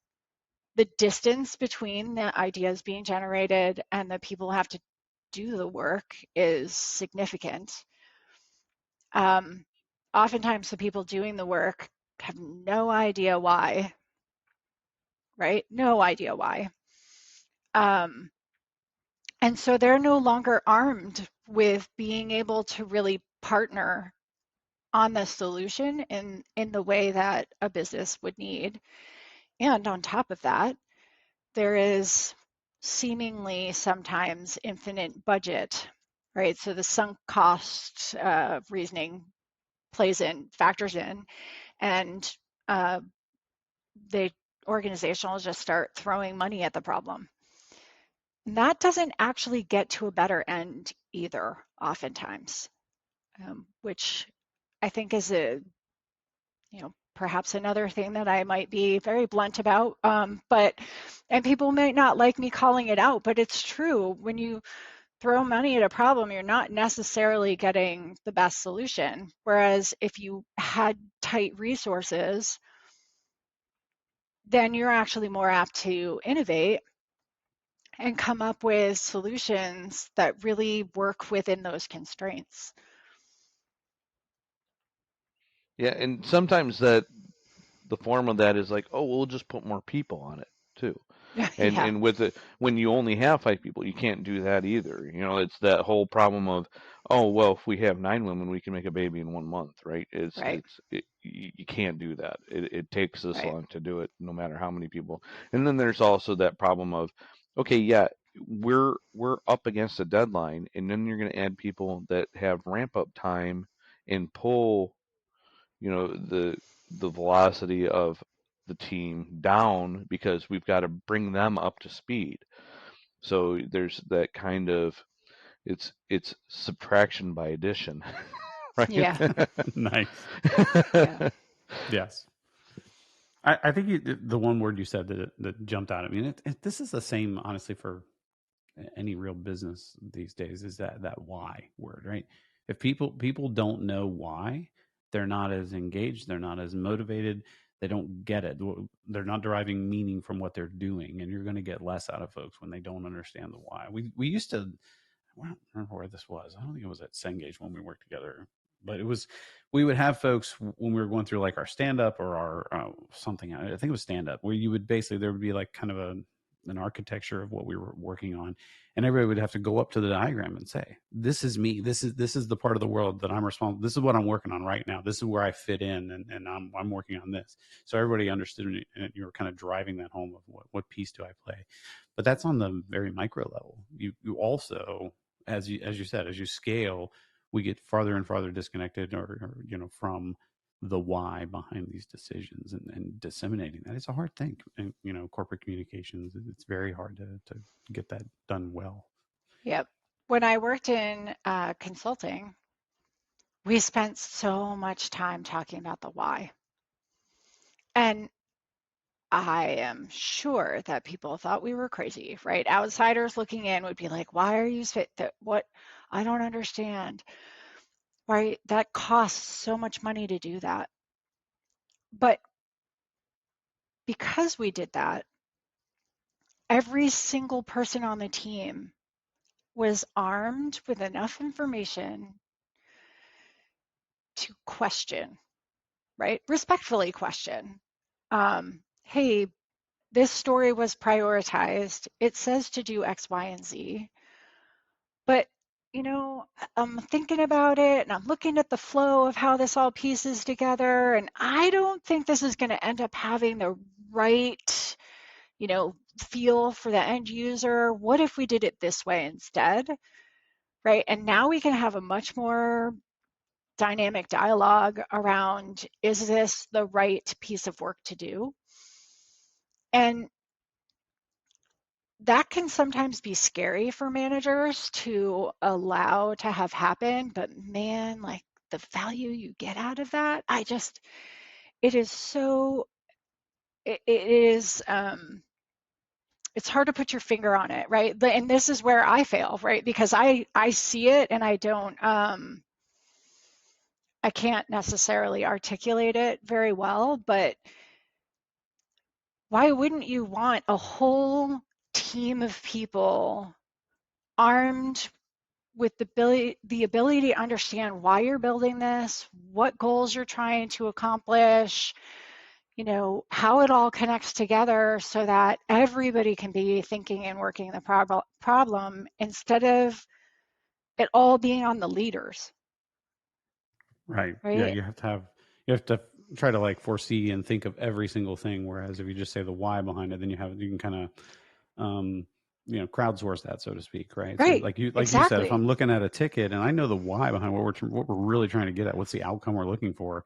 the distance between the ideas being generated and the people who have to do the work is significant. Um, Oftentimes, the people doing the work have no idea why, right? No idea why. Um, and so they're no longer armed with being able to really partner on the solution in the way that a business would need. And on top of that, there is seemingly sometimes infinite budget, right? So the sunk cost reasoning factors in, and uh, the organization will just start throwing money at the problem. And that doesn't actually get to a better end either, oftentimes, which I think is perhaps another thing that I might be very blunt about. And people might not like me calling it out, but it's true. When you throw money at a problem, you're not necessarily getting the best solution. Whereas if you had tight resources, then you're actually more apt to innovate and come up with solutions that really work within those constraints. Yeah, and sometimes that the form of that is like, oh, we'll just put more people on it too. And Yeah, with it, when you only have 5 people, you can't do that either. It's that whole problem of, oh, well, if we have 9 women, we can make a baby in 1 month, right? right, You can't do that. It takes this right. long to do it, no matter how many people. And then there's also that problem of, okay, yeah, we're up against a deadline, and then you're going to add people that have ramp up time and pull, the velocity of the team down, because we've got to bring them up to speed. So there's that kind of, it's subtraction by addition, right? Yeah, Nice. yeah, Yes. I think the one word you said that jumped out at me, and this is the same, honestly, for any real business these days, is that why word, right? If people don't know why, they're not as engaged, they're not as motivated, they don't get it, they're not deriving meaning from what they're doing, and you're going to get less out of folks when they don't understand the why. We used to, I don't remember where this was. I don't think it was at Cengage when we worked together, but it was, we would have folks when we were going through like our stand up or our something. I think it was stand up, where you would basically, there would be like kind of an architecture of what we were working on, and everybody would have to go up to the diagram and say, this is me, this is the part of the world that I'm responsible, this is what I'm working on right now, this is where I fit in, and I'm working on this. So everybody understood it, and you were kind of driving that home of what piece do I play. But that's on the very micro level. You also, as you said, as you scale, we get farther and farther disconnected, from the why behind these decisions, and disseminating that. It's a hard thing. And, corporate communications, it's very hard to get that done well. Yep. When I worked in consulting, we spent so much time talking about the why. And I am sure that people thought we were crazy, right? Outsiders looking in would be like, why are you fit that what I don't understand. Right? That costs so much money to do that. But because we did that, every single person on the team was armed with enough information to question, right? Respectfully question. Hey, this story was prioritized. It says to do X, Y, and Z. But, I'm thinking about it and I'm looking at the flow of how this all pieces together. And I don't think this is going to end up having the right, feel for the end user. What if we did it this way instead? Right. And now we can have a much more dynamic dialogue around, is this the right piece of work to do? And that can sometimes be scary for managers to allow to have happen, but man, like the value you get out of that, it is so, it is, it's hard to put your finger on it, right? And this is where I fail, right? Because I see it and I can't necessarily articulate it very well, but why wouldn't you want a whole team of people armed with the ability to understand why you're building this, what goals you're trying to accomplish, how it all connects together so that everybody can be thinking and working the problem instead of it all being on the leaders, Right. Yeah. right? You have to try to like foresee and think of every single thing. Whereas if you just say the why behind it, then you can kind of, crowdsource that, so to speak. Right. So Right, like you said, if exactly. I'm looking at a ticket and I know the why behind what we're really trying to get at, what's the outcome we're looking for,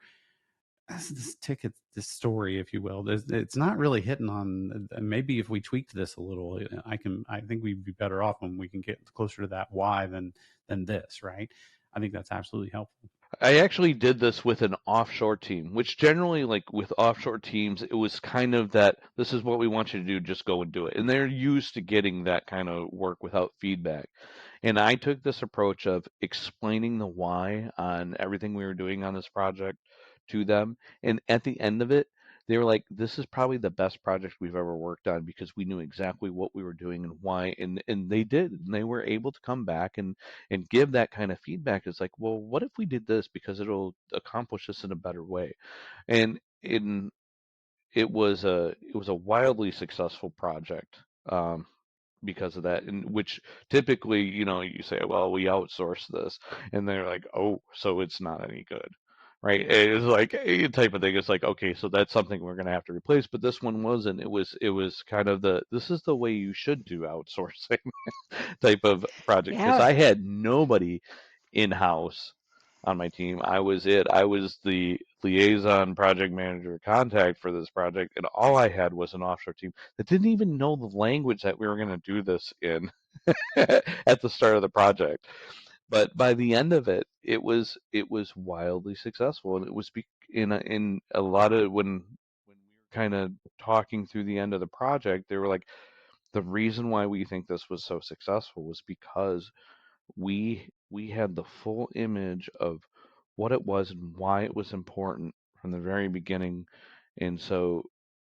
this ticket, this story, if you will, it's not really hitting on. Maybe if we tweaked this a little, I think we'd be better off when we can get closer to that why than this, right? I think that's absolutely helpful. I actually did this with an offshore team, which generally, like with offshore teams, it was kind of that this is what we want you to do, just go and do it. And they're used to getting that kind of work without feedback. And I took this approach of explaining the why on everything we were doing on this project to them. And at the end of it, they were like, this is probably the best project we've ever worked on because we knew exactly what we were doing and why. And they did. And they were able to come back and give that kind of feedback. It's like, well, what if we did this because it'll accomplish this in a better way? And in it was a wildly successful project. Because of that, and which typically, you say, well, we outsource this, and they're like, oh, so it's not any good, right? It's like a type of thing. It's like, okay, so that's something we're going to have to replace, but this one wasn't. It was kind of this is the way you should do outsourcing type of project, because Yeah, I had nobody in house on my team. I was the liaison project manager contact for this project, and all I had was an offshore team that didn't even know the language that we were going to do this in at the start of the project. But by the end of it, it was wildly successful, and it was in a lot of when we were kind of talking through the end of the project, they were like, the reason why we think this was so successful was because we had the full image of what it was and why it was important from the very beginning, and so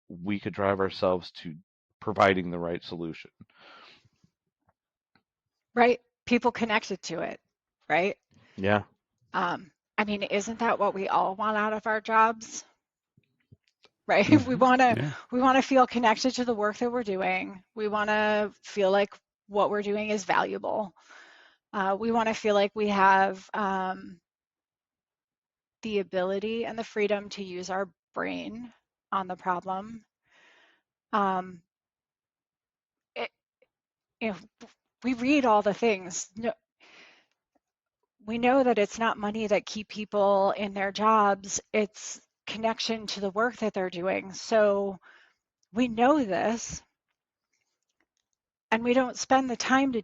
we could drive ourselves to providing the right solution. right. People connected to it, right? Yeah. I mean, isn't that what we all want out of our jobs, right? We Hmm. want to Yeah. we want to feel connected to the work that we're doing. We want to feel like what we're doing is valuable. We want to feel like we have the ability and the freedom to use our brain on the problem. Um, it, you know, we read all the things. No, we know that it's not money that keep people in their jobs, it's connection to the work that they're doing. So we know this, and we don't spend the time to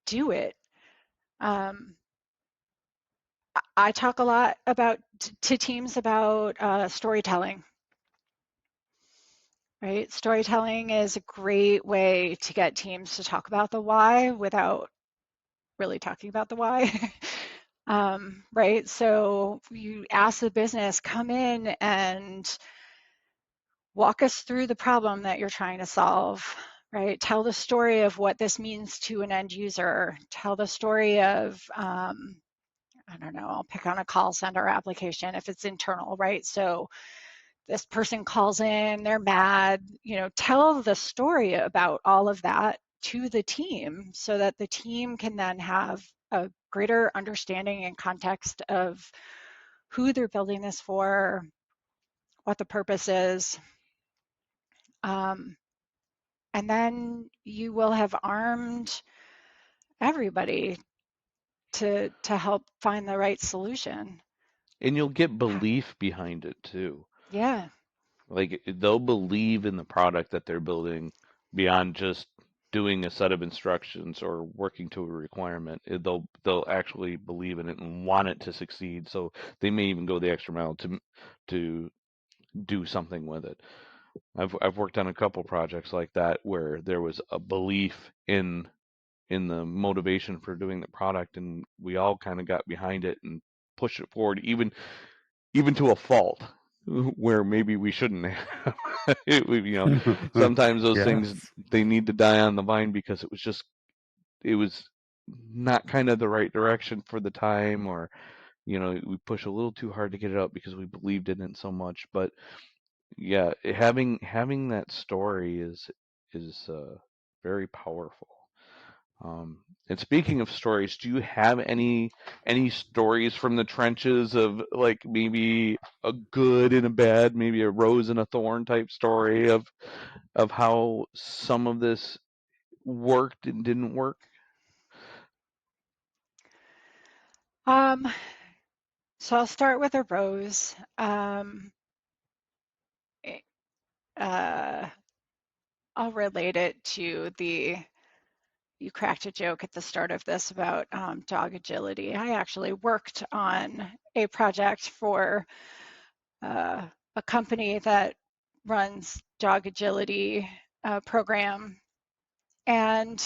do it. Um, I talk a lot about to teams about storytelling, right? Storytelling is a great way to get teams to talk about the why without really talking about the why. Right? So you ask the business, come in and walk us through the problem that you're trying to solve, right? Tell the story of what this means to an end user. Tell the story of, I don't know, I'll pick on a call center application if it's internal, right? So this person calls in, they're mad, tell the story about all of that to the team so that the team can then have a greater understanding and context of who they're building this for, what the purpose is. Um, and then you will have armed everybody to help find the right solution. And you'll get belief behind it too. Yeah. Like they'll believe in the product that they're building beyond just doing a set of instructions or working to a requirement. They'll actually believe in it and want it to succeed. So they may even go the extra mile to do something with it. I've worked on a couple projects like that where there was a belief in the motivation for doing the product, and we all kind of got behind it and pushed it forward, even to a fault where maybe we shouldn't have. Sometimes those things, Yes. they need to die on the vine because it was not kind of the right direction for the time, or we push a little too hard to get it up because we believed in it so much. But yeah, having that story is very powerful. And speaking of stories, do you have any stories from the trenches of like maybe a good and a bad, maybe a rose and a thorn type story of how some of this worked and didn't work? Um, so I'll start with a rose. Eh, uh, I'll relate it to you cracked a joke at the start of this about dog agility. I actually worked on a project for a company that runs dog agility program. And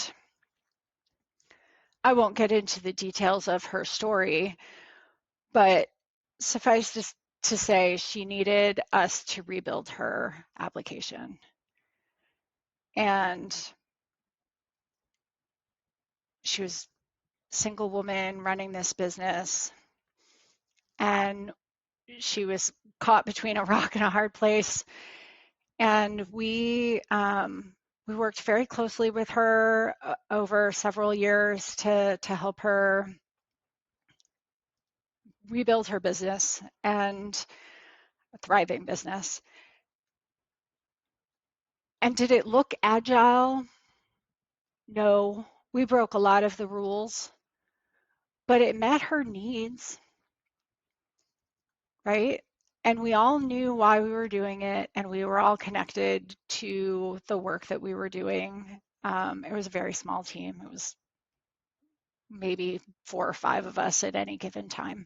I won't get into the details of her story, but suffice to say, she needed us to rebuild her application. And she was a single woman running this business, and she was caught between a rock and a hard place. And we worked very closely with her over several years to help her rebuild her business, and a thriving business. And did it look agile? No. We broke a lot of the rules, but it met her needs, right? And we all knew why we were doing it, and we were all connected to the work that we were doing. It was a very small team. It was maybe 4 or 5 of us at any given time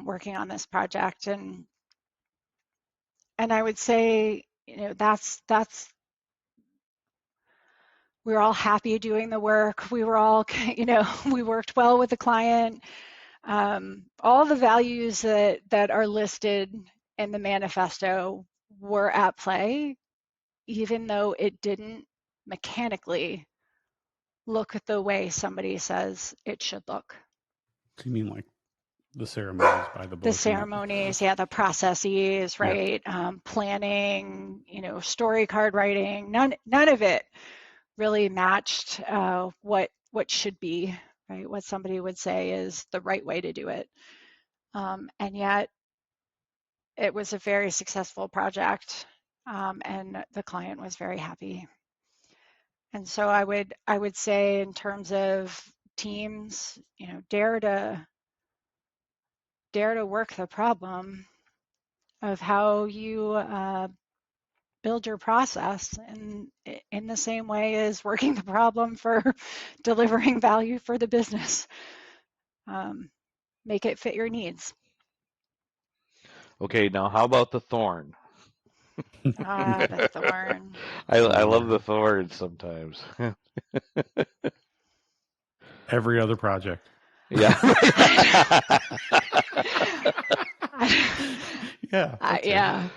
working on this project. And I would say, that's we were all happy doing the work. We were all, we worked well with the client. All the values that are listed in the manifesto were at play, even though it didn't mechanically look the way somebody says it should look. So you mean like the ceremonies by the The book and ceremonies, yeah, the processes, yeah. right? Planning, story card writing, none of it really matched what should be, right? What somebody would say is the right way to do it. And yet it was a very successful project, and the client was very happy. And so I would say, in terms of teams, dare to work the problem of how you build your process, and in the same way as working the problem for delivering value for the business. Make it fit your needs. Okay, now how about the thorn? The thorn. I love the thorn sometimes. Every other project. Yeah. Yeah.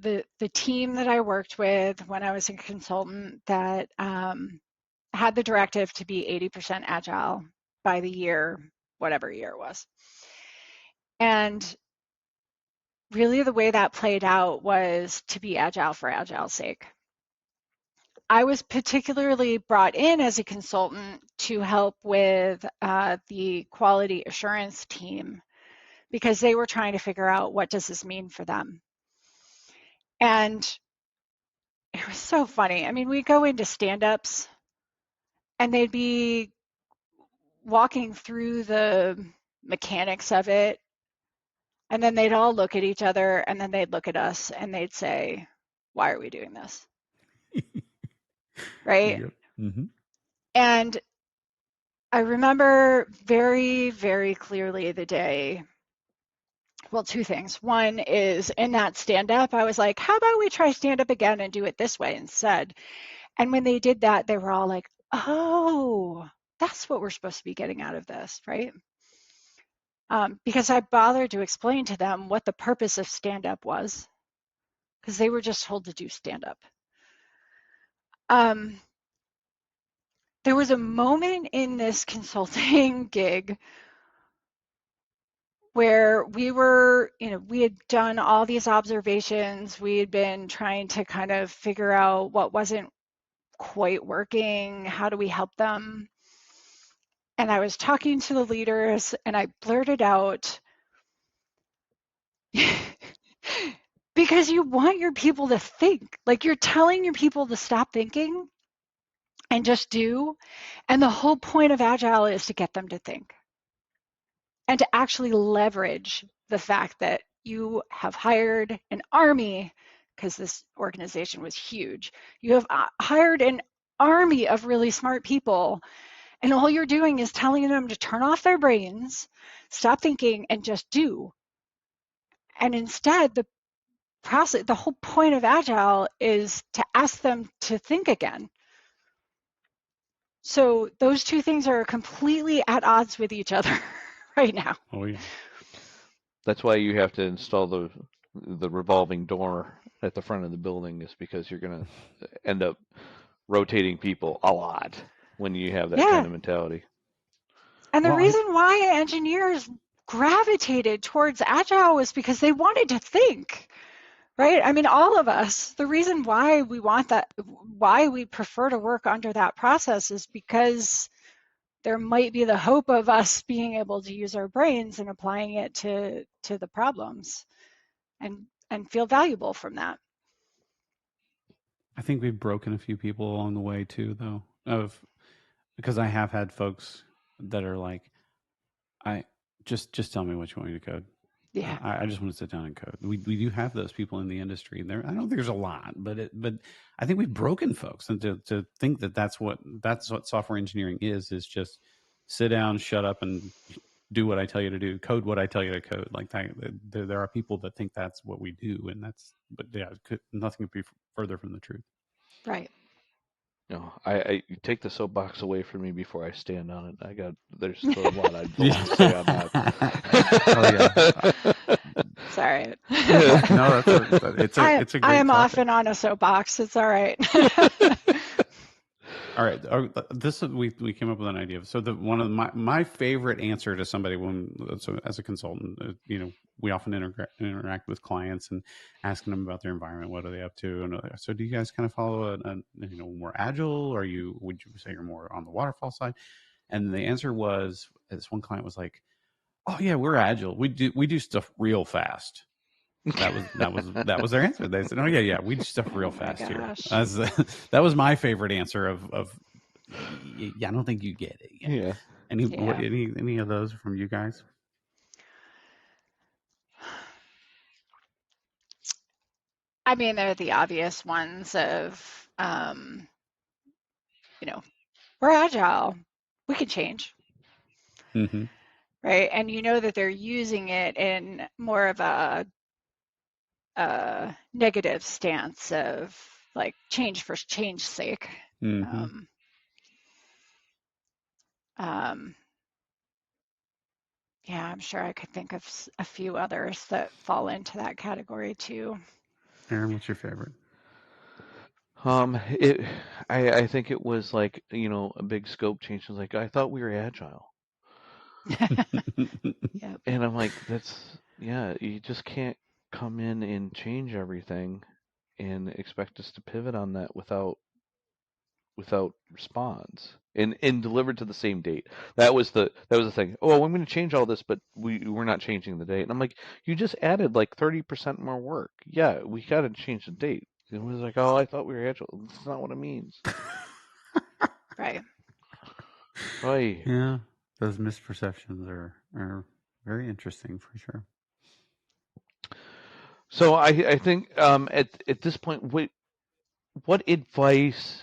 The team that I worked with when I was a consultant that had the directive to be 80% agile by the year, whatever year it was. And really the way that played out was to be agile for agile's sake. I was particularly brought in as a consultant to help with the quality assurance team because they were trying to figure out what does this mean for them. And it was so funny. I mean, we go into stand-ups and they'd be walking through the mechanics of it, and then they'd all look at each other, and then they'd look at us and they'd say, why are we doing this? Right? Yep. Mm-hmm. And I remember very, very clearly the day. Well, two things. One is in that stand up, I was like, how about we try stand up again and do it this way instead? And when they did that, they were all like, oh, that's what we're supposed to be getting out of this, right? Because I bothered to explain to them what the purpose of stand up was, because they were just told to do stand up. There was a moment in this consulting gig where we were, we had done all these observations. We had been trying to kind of figure out what wasn't quite working. How do we help them? And I was talking to the leaders and I blurted out, because you want your people to think, like you're telling your people to stop thinking and just do. And the whole point of Agile is to get them to think and to actually leverage the fact that you have hired an army, because this organization was huge. You have hired an army of really smart people, and all you're doing is telling them to turn off their brains, stop thinking, and just do. And instead, the whole point of Agile is to ask them to think again. So those two things are completely at odds with each other right now. Oh yeah. That's why you have to install the revolving door at the front of the building, is because you're going to end up rotating people a lot when you have that kind of mentality. And the reason why engineers gravitated towards Agile was because they wanted to think, right? I mean, all of us, the reason why we want that, why we prefer to work under that process is because there might be the hope of us being able to use our brains and applying it to the problems and feel valuable from that. I think we've broken a few people along the way too, though, because I have had folks that are like, I just tell me what you want me to code. Yeah. I just want to sit down and code. We do have those people in the industry. There, I don't think there's a lot, but I think we've broken folks, and to think that that's what software engineering is just sit down, shut up, and do what I tell you to do, code what I tell you to code. Like that, there are people that think that's what we do, and nothing could be further from the truth. Right. No, I take the soapbox away from me before I stand on it. There's still a lot I'd want to say on that. Oh yeah. Sorry. No, it's a great I am topic. often on a soapbox. It's all right. All right, we came up with an idea. So one of my favorite answer to somebody as a consultant, we often interact with clients and asking them about their environment. What are they up to? And so, do you guys kind of follow a more agile, or would you say you're more on the waterfall side? And the answer was, this one client was like, "Oh yeah, we're agile. We do stuff real fast." That was their answer. They said, "Oh yeah, we do stuff real fast here." That was my favorite answer of I don't think you get it yet. Yeah. Any of those from you guys? I mean, they're the obvious ones of, we're agile. We can change, Mm-hmm. right? And you know that they're using it in more of a negative stance of like change for change's sake. Mm-hmm. Um, um, yeah, I'm sure I could think of a few others that fall into that category too. Aaron, what's your favorite? It, I think it was like, a big scope change. It was like, I thought we were agile. Yep. And I'm like, you just can't come in and change everything and expect us to pivot on that without response and delivered to the same date. That was the thing. Oh, I'm going to change all this, but we're not changing the date. And I'm like, you just added like 30% more work. Yeah, we got to change the date. It was like, oh, I thought we were agile. That's not what it means. Right. Oy. Yeah, those misperceptions are very interesting for sure. So I think at this point, what advice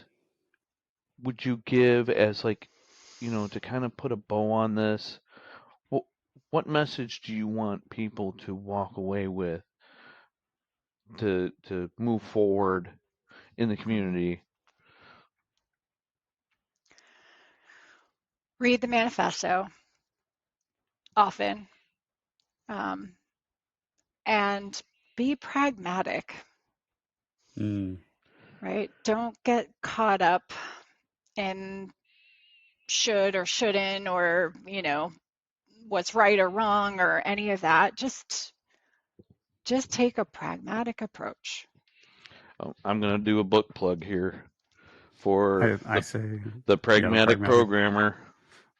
would you give as like, to kind of put a bow on this? What message do you want people to walk away with to move forward in the community? Read the manifesto often, um, and be pragmatic, Mm. right? Don't get caught up in should or shouldn't or, what's right or wrong or any of that. Just take a pragmatic approach. I'm going to do a book plug here for I say, the the Pragmatic pragmatic. Programmer.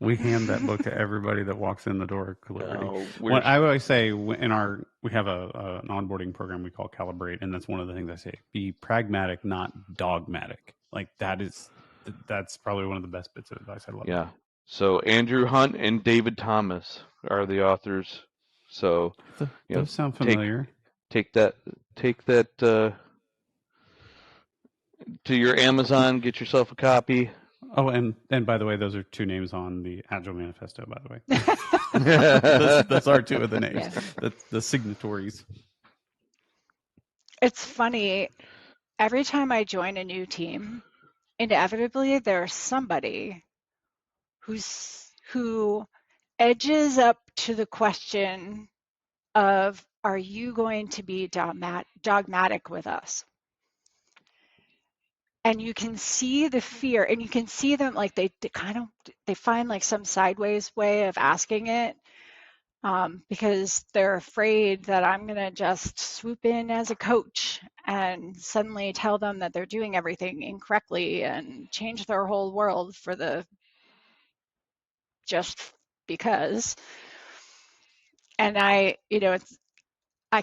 We hand that book to everybody that walks in the door. Celebrity. We're I always say we have an onboarding program we call Calibrate, and that's one of the things I say: be pragmatic, not dogmatic. Like that's probably one of the best bits of advice I love. Yeah. So Andrew Hunt and David Thomas are the authors. So those sound familiar. Take that to your Amazon. Get yourself a copy. Oh, and by the way, those are two names on the Agile Manifesto. By the way, those are two of the names. Yeah. That's the signatories. It's funny. Every time I join a new team, inevitably there's somebody who edges up to the question of, are you going to be dogmatic with us? And you can see the fear, and you can see them like they find like some sideways way of asking it, because they're afraid that I'm going to just swoop in as a coach and suddenly tell them that they're doing everything incorrectly and change their whole world for the just because. And I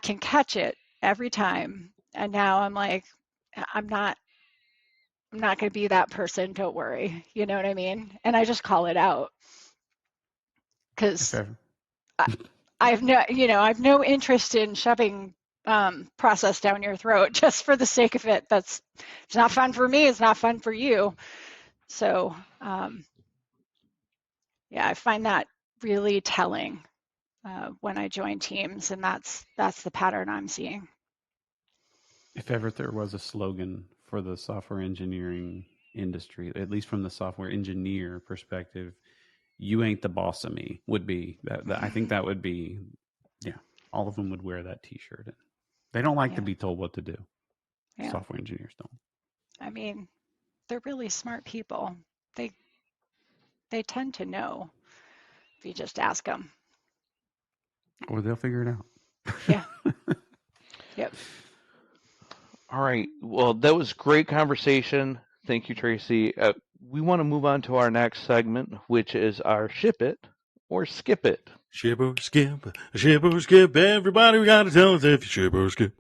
can catch it every time. And now I'm like, I'm not going to be that person. Don't worry. You know what I mean? And I just call it out because I have no interest in shoving process down your throat just for the sake of it. It's not fun for me. It's not fun for you. So I find that really telling when I join teams, and that's the pattern I'm seeing. If ever there was a slogan for the software engineering industry, at least from the software engineer perspective, "You ain't the boss of me," would be that. I think that would be, all of them would wear that T-shirt. They don't like to be told what to do. Yeah. Software engineers don't. I mean, they're really smart people. They tend to know if you just ask them. Or they'll figure it out. Yeah. Yep. All right. Well, that was great conversation. Thank you, Tracy. We want to move on to our next segment, which is our Ship It or Skip It. Ship or skip, ship or skip. Everybody, we got to tell us if you ship or skip.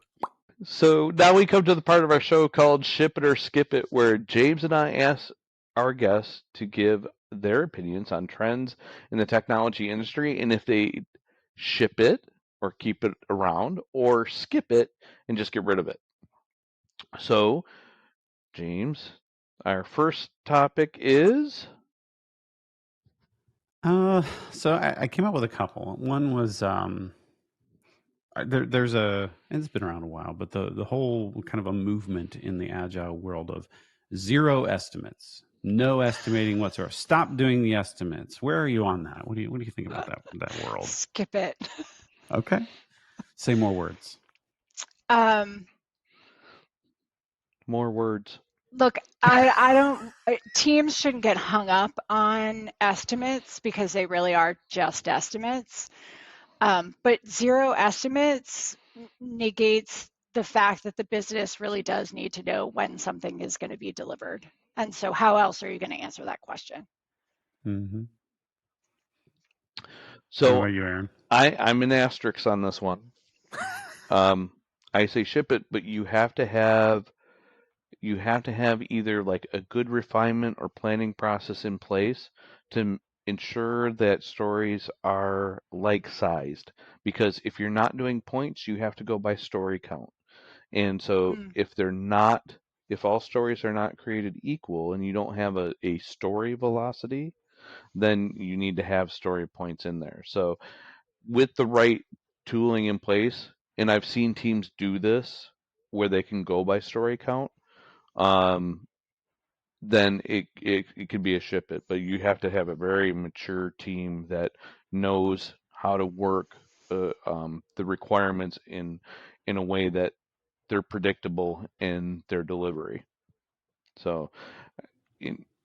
So now we come to the part of our show called Ship It or Skip It, where James and I ask our guests to give their opinions on trends in the technology industry and if they ship it or keep it around or skip it and just get rid of it. So, James, our first topic is So I came up with a couple. One was there's and it's been around a while, but the whole kind of a movement in the agile world of zero estimates, no estimating whatsoever. Stop doing the estimates. Where are you on that? What do you think about that world? Skip it. Okay, say more words. more words. Look, I don't, teams shouldn't get hung up on estimates because they really are just estimates. But zero estimates negates the fact that the business really does need to know when something is going to be delivered. And so how else are you going to answer that question? Mm-hmm. What So about you, Aaron? I'm an asterisk on this one. I say ship it, but you have to have either like a good refinement or planning process in place to ensure that stories are like sized. Because if you're not doing points, you have to go by story count. And so Mm, if all stories are not created equal and you don't have a story velocity, then you need to have story points in there. So with the right tooling in place, and I've seen teams do this where they can go by story count, um, then it could be a ship it. But you have to have a very mature team that knows how to work the requirements in a way that they're predictable in their delivery. So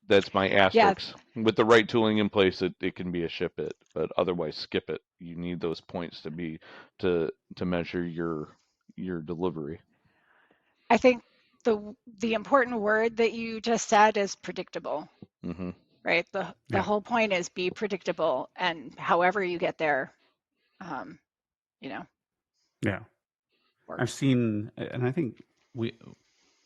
that's my yeah, asterisk. With the right tooling in place, it can be a ship it, but otherwise skip it. You need those points to measure your delivery. I think the important word that you just said is predictable, Hmm. right? The Yeah, whole point is be predictable, and however you get there, um, you know, yeah. I've works. seen, and I think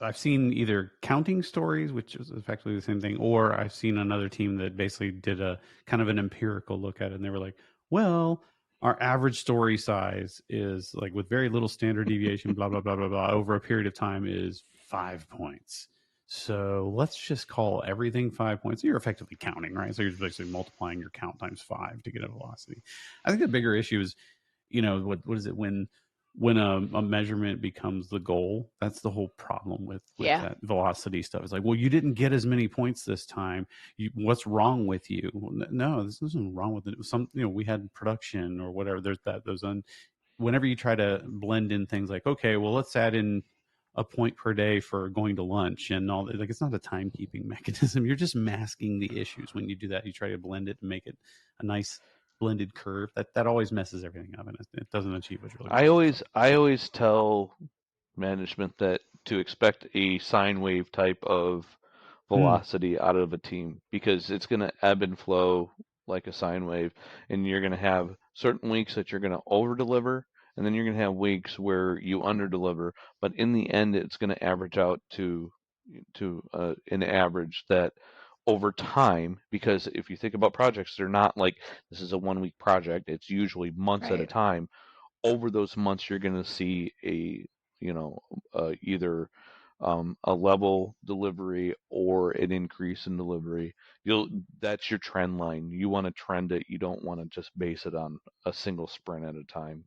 I've seen either counting stories, which is effectively the same thing, or I've seen another team that basically did a kind of an empirical look at it, and they were like, well, our average story size is like with very little standard deviation, blah blah blah blah blah, over a period of time is 5 points. So let's just call everything 5 points. You're effectively counting, right? So you're basically multiplying your count times 5 to get a velocity. I think the bigger issue is, what is it when a measurement becomes the goal? That's the whole problem with Yeah, that velocity stuff. It's like, well, you didn't get as many points this time. What's wrong with you? No, this isn't wrong with it. Some, we had production or whatever. There's those whenever you try to blend in things like, okay, well, let's add in a point per day for going to lunch and all that. Like, it's not a timekeeping mechanism. You're just masking the issues when you do that. You try to blend it and make it a nice blended curve. That always messes everything up, and it doesn't achieve what you're looking for. So I always tell management that to expect a sine wave type of velocity out of a team because it's going to ebb and flow like a sine wave, and you're going to have certain weeks that you're going to over deliver, and then you're going to have weeks where you under deliver. But in the end, it's going to average out to an average that over time, because if you think about projects, they're not like this is a 1 week project. It's usually months at a right. time. Over those months, you're going to see you know, either a level delivery or an increase in delivery. That's your trend line. You want to trend it. You don't want to just base it on a single sprint at a time.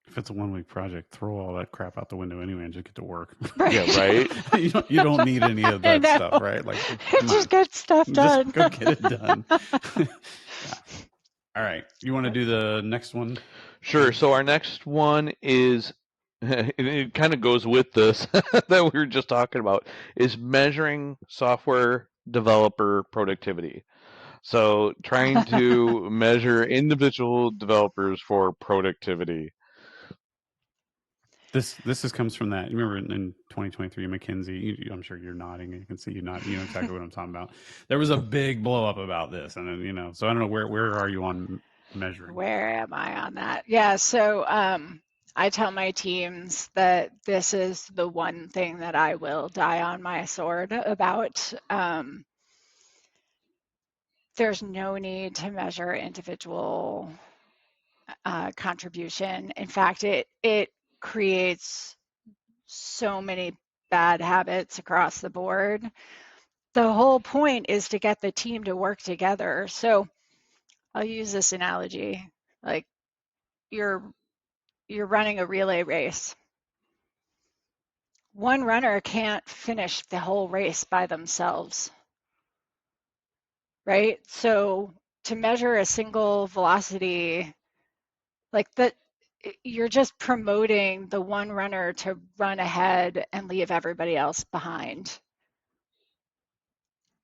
if it's a 1 week project, throw all that crap out the window anyway and just get to work. Yeah, Right. right. You don't need any of I that know. stuff, right? Like, come Just on, get stuff just done. go get it done. Yeah. All right, you want to do the next one? Sure. So our next one is, it kind of goes with this that we were just talking about, is measuring software developer productivity. So trying to measure individual developers for productivity. This comes from that. You remember in 2023, McKinsey. I'm sure you're nodding. You can see you not. You know exactly what I'm talking about. There was a big blow up about this, and then, so I don't know where are you on measuring? Where am I on that? Yeah, so I tell my teams that this is the one thing that I will die on my sword about. There's no need to measure individual contribution. In fact, it creates so many bad habits across the board. The whole point is to get the team to work together. So I'll use this analogy. Like you're running a relay race. One runner can't finish the whole race by themselves, right? So to measure a single velocity, like that, you're just promoting the one runner to run ahead and leave everybody else behind.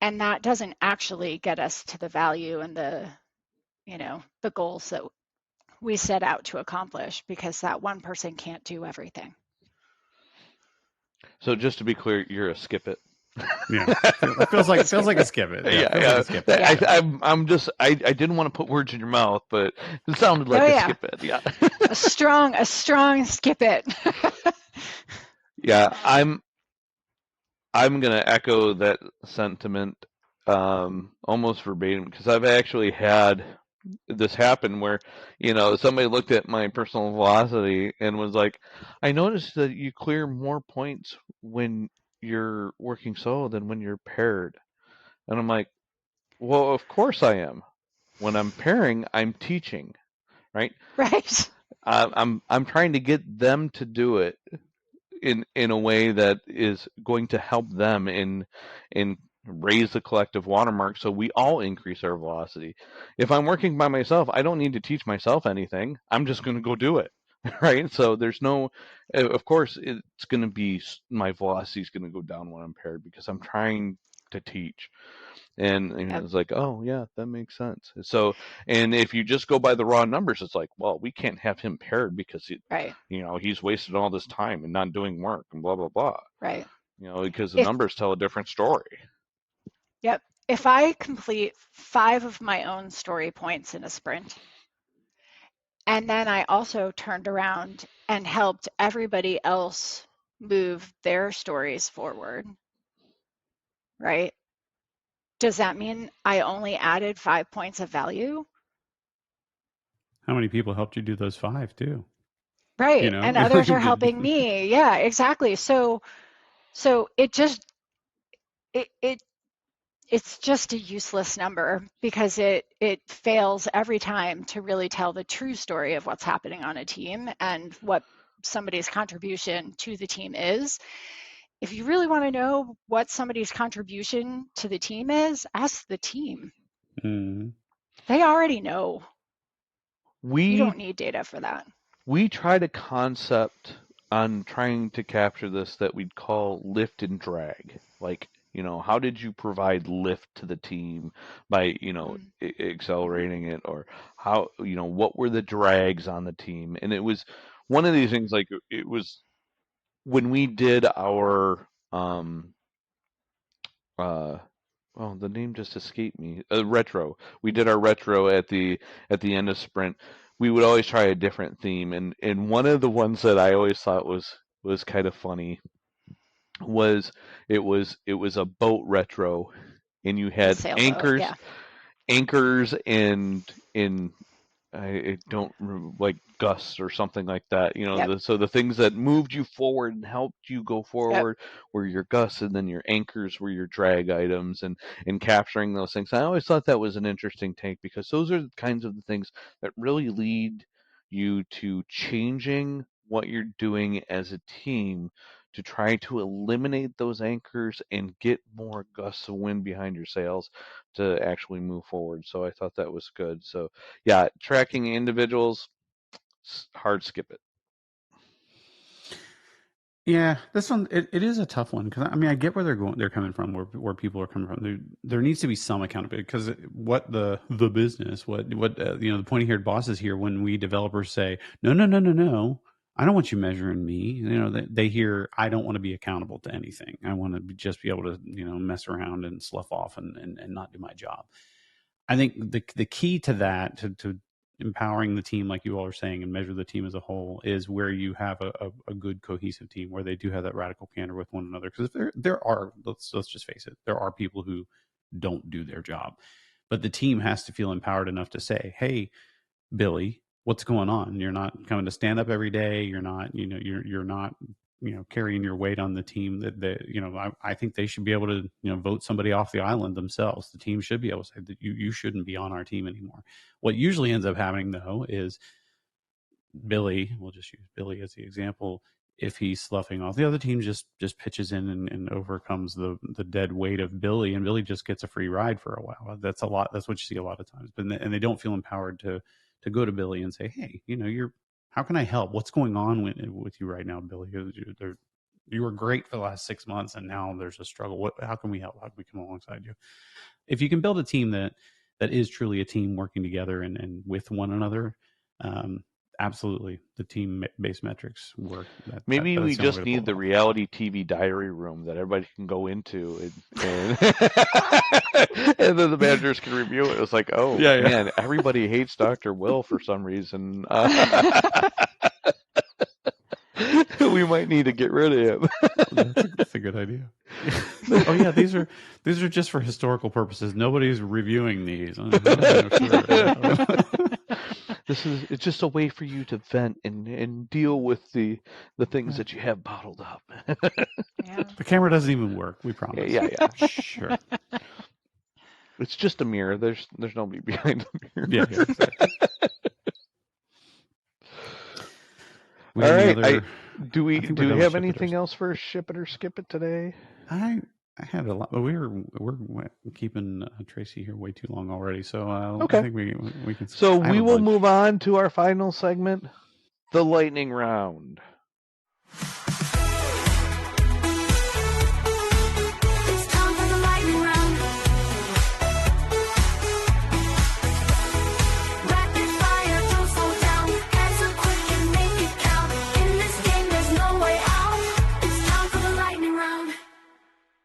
And that doesn't actually get us to the value and the goals that we set out to accomplish, because that one person can't do everything. So just to be clear, you're a skip it. Yeah, it feels like a skip it. Yeah, Yeah, like a skip it. Yeah. I didn't want to put words in your mouth, but it sounded like Oh, a yeah. skip it. Yeah. A strong skip it. Yeah, I'm gonna echo that sentiment almost verbatim, because I've actually had this happen where somebody looked at my personal velocity and was like, I noticed that you clear more points when you're working solo than when you're paired. And I'm like, well, of course I am. When I'm pairing, I'm teaching, right? Right. I'm trying to get them to do it in a way that is going to help them in raise the collective watermark, so we all increase our velocity. If I'm working by myself, I don't need to teach myself anything. I'm just going to go do it. Right? So there's no, of course, it's going to be, my velocity is going to go down when I'm paired, because I'm trying to teach. And Yep. it's like, oh yeah, that makes sense. So, and if you just go by the raw numbers, it's like, well, we can't have him paired because Right. he's wasted all this time and not doing work and blah blah blah. Right. Because the If numbers tell a different story. Yep. If I complete 5 of my own story points in a sprint, and then I also turned around and helped everybody else move their stories forward, right? Does that mean I only added 5 points of value? How many people helped you do those 5 too? Right. And others are Did- helping me. Yeah, exactly. So it just it's just a useless number, because it fails every time to really tell the true story of what's happening on a team and what somebody's contribution to the team is. If you really want to know what somebody's contribution to the team is, ask the team. Mm. They already know. You We don't need data for that. we tried a concept on trying to capture this that we'd call lift and drag. Like, how did you provide lift to the team by, Mm. accelerating it, or how, what were the drags on the team? And it was one of these things, like, it was when we did our, well, the name just escaped me. Retro. We did our retro at the end of sprint. We would always try a different theme, and one of the ones that I always thought was kind of funny was, it was a boat retro, and you The had sailboat, anchors, yeah. and in, I don't remember, like gusts or something like that. Yep. So the things that moved you forward and helped you go Yep. forward were your gusts, and then your anchors were your drag items, and capturing those things. I always thought that was an interesting take, because those are the kinds of the things that really lead you to changing what you're doing as a team, to try to eliminate those anchors and get more gusts of wind behind your sails to actually move forward. So I thought that was good. So yeah, tracking individuals, hard skip it. Yeah, this one it is a tough one, because I get where they're coming from, where people are coming from. There needs to be some accountability, because what the business, what the pointy haired bosses here, when we developers say no no no no no, I don't want you measuring me. They hear, I don't want to be accountable to anything. I want to just be able to mess around and slough off and not do my job. I think the key to that, to empowering the team, like you all are saying, and measure the team as a whole, is where you have a good cohesive team where they do have that radical candor with one another. Because there are, let's just face it, there are people who don't do their job, but the team has to feel empowered enough to say, hey, Billy, what's going on? You're not coming to stand up every day. You're not, you're not, carrying your weight on the team. That I think they should be able to, vote somebody off the island themselves. The team should be able to say that you shouldn't be on our team anymore. What usually ends up happening, though, is Billy, we'll just use Billy as the example. If he's sloughing off, the other team just pitches in and overcomes the dead weight of Billy, and Billy just gets a free ride for a while. That's a lot. That's what you see a lot of times. And they don't feel empowered to go to Billy and say, hey, how can I help? What's going on with you right now, Billy? You were great for the last 6 months, and now there's a struggle. How can we help? How can we come alongside you? If you can build a team that is truly a team working together and with one another, absolutely, the team-based metrics work. Maybe we just need the reality TV diary room that everybody can go into, and and then the managers can review it. It's like, oh man, everybody hates Dr. Will for some reason. We might need to get rid of him. That's a good idea. Oh yeah, these are just for historical purposes. Nobody's reviewing these. It's just a way for you to vent and deal with the things that you have bottled up. Yeah. The camera doesn't even work. We promise. Yeah. Sure. It's just a mirror. There's nobody behind the mirror. Yeah. Exactly. All right. Do we have anything else for Ship It or Skip It today? I had a lot, but we're keeping Tracy here way too long already. So okay. I think we can. So we will move on to our final segment, the lightning round.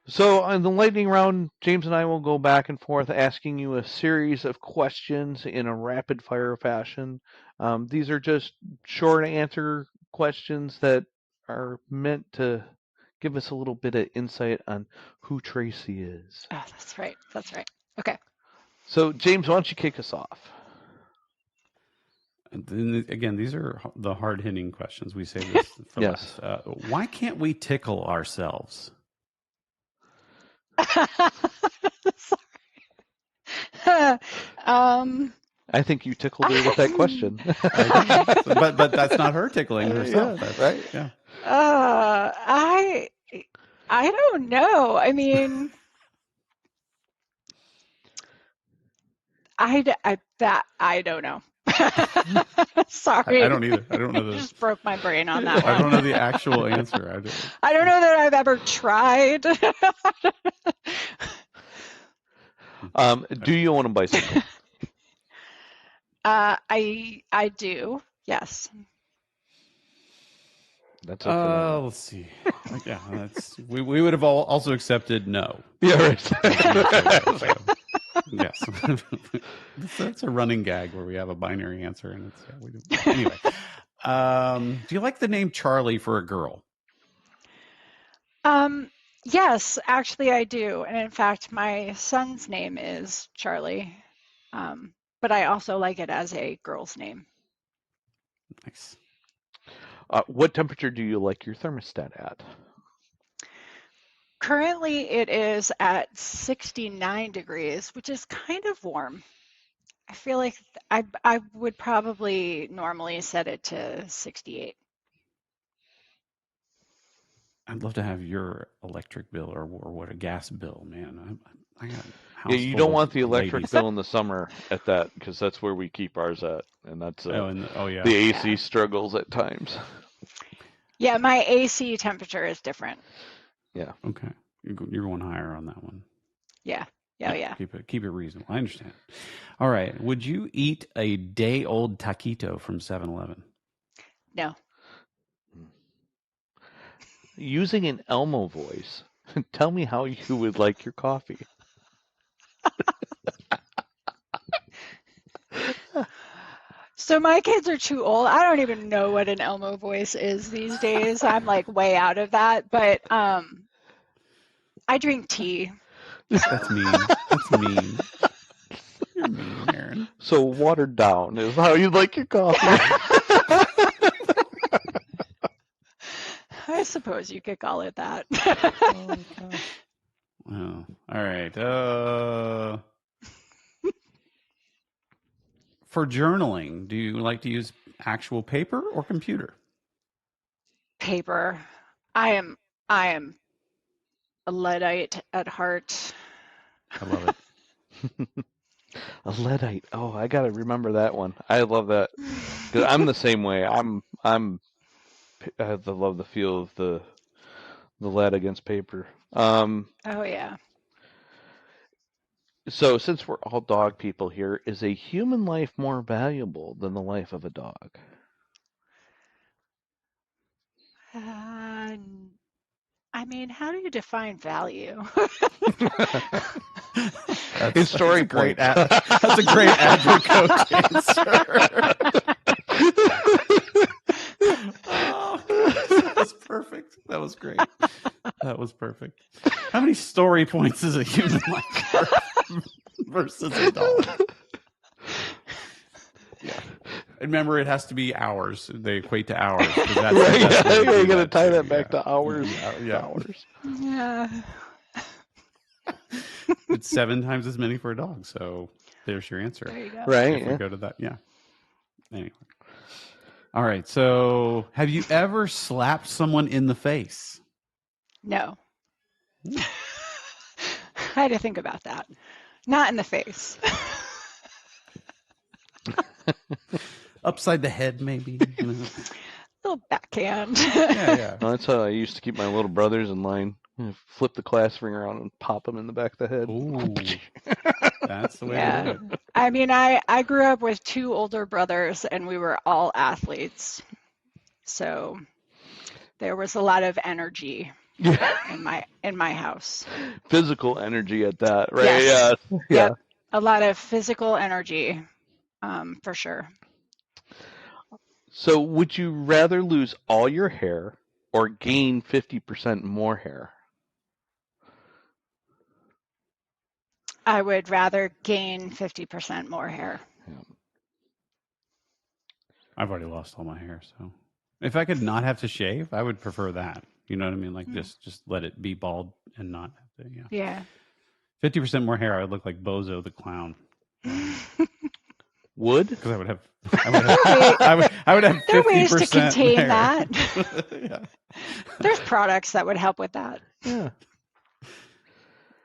So in the lightning round, James and I will go back and forth asking you a series of questions in a rapid fire fashion. These are just short answer questions that are meant to give us a little bit of insight on who Tracy is. Oh, that's right. Okay. So James, why don't you kick us off? Again, these are the hard-hitting questions. We say this for yes. last. Why can't we tickle ourselves? Sorry. I think you tickled her with that question. but that's not her tickling herself. Yeah, right? Yeah. I don't know. I mean, I don't know. Sorry. I don't either. I don't know. I just broke my brain on that one. I don't know the actual answer. I don't know that I've ever tried. Do you own a bicycle? I do. Yes. That's let's see. Yeah, we would have also accepted no. Yeah, right. Yes. That's a running gag where we have a binary answer, and we do. Anyway. Do you like the name Charlie for a girl? Yes, actually I do. And in fact, my son's name is Charlie. But I also like it as a girl's name. Nice. What temperature do you like your thermostat at? Currently, it is at 69 degrees, which is kind of warm. I feel like I would probably normally set it to 68. I'd love to have your electric bill or what a gas bill, man. I got you don't want the electric bill in the summer at that, because that's where we keep ours at, and that's the AC struggles at times. Yeah, my AC temperature is different. Yeah. Okay, you're going higher on that one. Yeah. Yeah. Keep it reasonable. I understand. All right. Would you eat a day-old taquito from 7-Eleven? No. Using an Elmo voice, tell me how you would like your coffee. So my kids are too old. I don't even know what an Elmo voice is these days. I'm like way out of that. But I drink tea. That's mean. That's mean. You're mean, Aaron. So watered down is how you like your coffee. I suppose you could call it that. Oh gosh. Oh, all right. For journaling, do you like to use actual paper or computer? Paper. I am a Luddite at heart. I love it. A leadite. Oh, I gotta remember that one. I love that. 'Cause I'm the same way. I love the feel of the lead against paper. Oh yeah. So since we're all dog people here, is a human life more valuable than the life of a dog? Uh, I mean, how do you define value? His story point. That's a great advocate answer. Oh, that was perfect. That was great. That was perfect. How many story points is a human life versus a dog? Yeah. And remember, it has to be hours. They equate to hours. That's, Right, that's where we you do gotta that tie too, that back yeah. to hours. Yeah. Hours. Yeah. It's 7 times as many for a dog. So there's your answer. There you go. Right. If we go to that, yeah. Anyway. All right. So, have you ever slapped someone in the face? No. I had to think about that. Not in the face. Upside the head, maybe. You know? Little backhand. Yeah. Well, that's how I used to keep my little brothers in line. Flip the class ring around and pop them in the back of the head. Ooh, that's the way Yeah. to do it. I mean, I grew up with 2 older brothers, and we were all athletes. So there was a lot of energy in my house. Physical energy at that, right? Yes. Yeah. Yep. A lot of physical energy, for sure. So, would you rather lose all your hair or gain 50% more hair? I would rather gain 50% more hair. I've already lost all my hair, so if I could not have to shave, I would prefer that. You know what I mean? Like just let it be bald and not have to. Yeah. Yeah. 50% more hair, I would look like Bozo the clown. Would? Because I would have 50%. There are ways to contain hair. that. Yeah. There's products that would help with that. Yeah.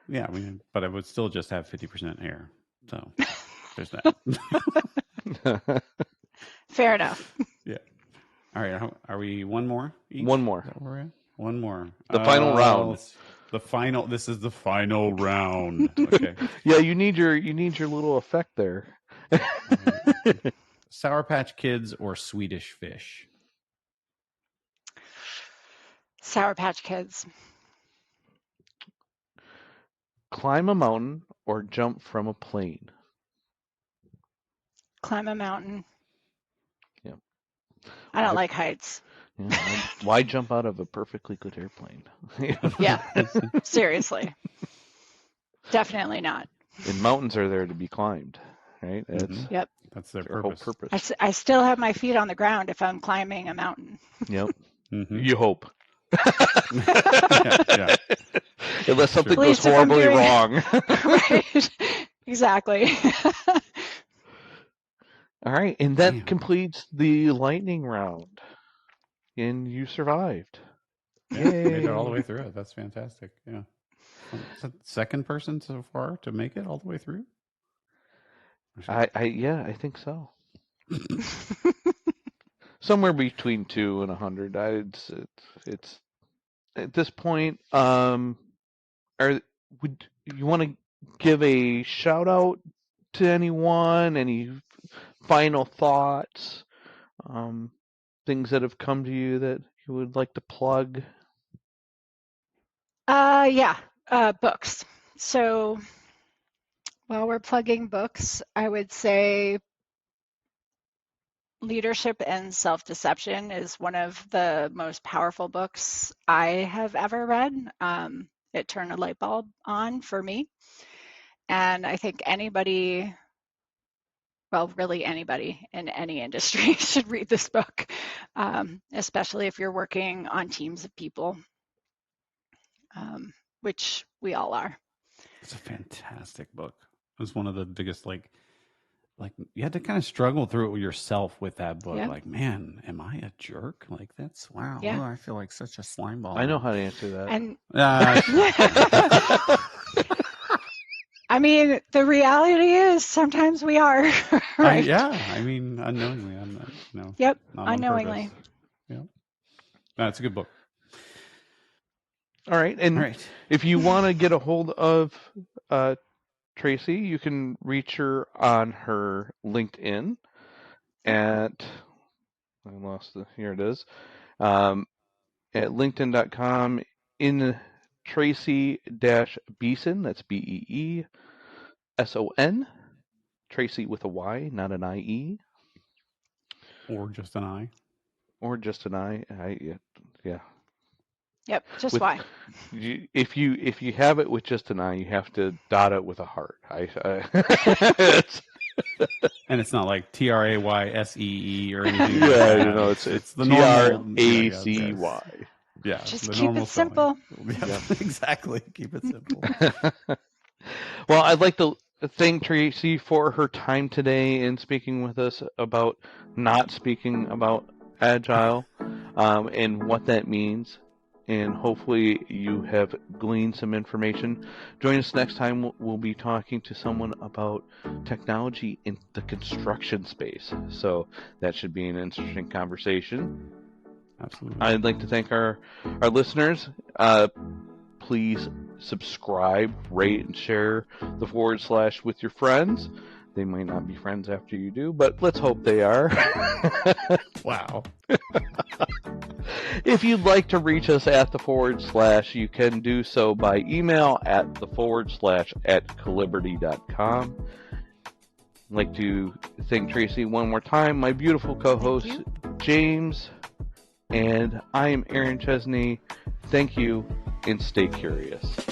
Yeah, I mean, but I would still just have 50% hair. So there's that. Fair enough. Yeah. All right. Are we one more? Each? One more. Is that where we're at? One more. The final round. This is the final round. Okay. Yeah, you need your little effect there. Sour Patch Kids or Swedish Fish? Sour Patch Kids. Climb a mountain or jump from a plane? Climb a mountain. Yep. I don't like heights. Yeah, why jump out of a perfectly good airplane? Yeah. Seriously. Definitely not. And mountains are there to be climbed, right? Yep. That's their whole purpose. purpose. I still have my feet on the ground if I'm climbing a mountain. Yep. Mm-hmm. You hope. Yeah. Unless something At goes least if I'm horribly doing- wrong. Right. Exactly. All right, and that Damn. completes the lightning round. And you survived. Yeah, made it all the way through it. That's fantastic. Yeah. Is that the second person so far to make it all the way through? I think so. Somewhere between 2 and 100. It's at this point. Would you want to give a shout out to anyone? Any final thoughts? Things that have come to you that you would like to plug? Yeah. Books. So while we're plugging books, I would say Leadership and Self-Deception is one of the most powerful books I have ever read. It turned a light bulb on for me. And I think anybody, well, really anybody in any industry should read this book, especially if you're working on teams of people, which we all are. It's a fantastic book. It was one of the biggest, like you had to kind of struggle through it yourself with that book. Yeah. Like, man, am I a jerk? Like, that's wow. Yeah. Oh, I feel like such a slime ball. I know how to answer that. And Ah, I mean, the reality is sometimes we are, right? yeah, I mean, unknowingly, I'm not, Yep, not on unknowingly. purpose. Yeah, no, it's a good book. All right, and All right. if you want to get a hold of Tracy, you can reach her on her LinkedIn at, I lost the, here it is, at linkedin.com in Tracy-Beeson, that's Beeson, Tracy with a Y, not an IE. Or just an I. Or just an I. Yeah. Yep, just With, why. if you have it with just an I, you have to dot it with a heart. And it's not like TRAYSEE or anything. Yeah, like you know, it's it's the normal TRACY. Yeah, Just the keep normal it simple. spelling. Yeah, exactly. Keep it simple. Well, I'd like to thank Tracy for her time today in speaking with us about not speaking about Agile and what that means. And hopefully you have gleaned some information. Join us next time. We'll be talking to someone about technology in the construction space. So that should be an interesting conversation. Absolutely. I'd like to thank our listeners. Please subscribe, rate, and share the / with your friends. They might not be friends after you do, but let's hope they are. Wow. If you'd like to reach us at the / you can do so by email at the / at caliberty.com. I'd like to thank Tracy one more time, my beautiful co-host, James, and I am Aaron Chesney. Thank you, and stay curious.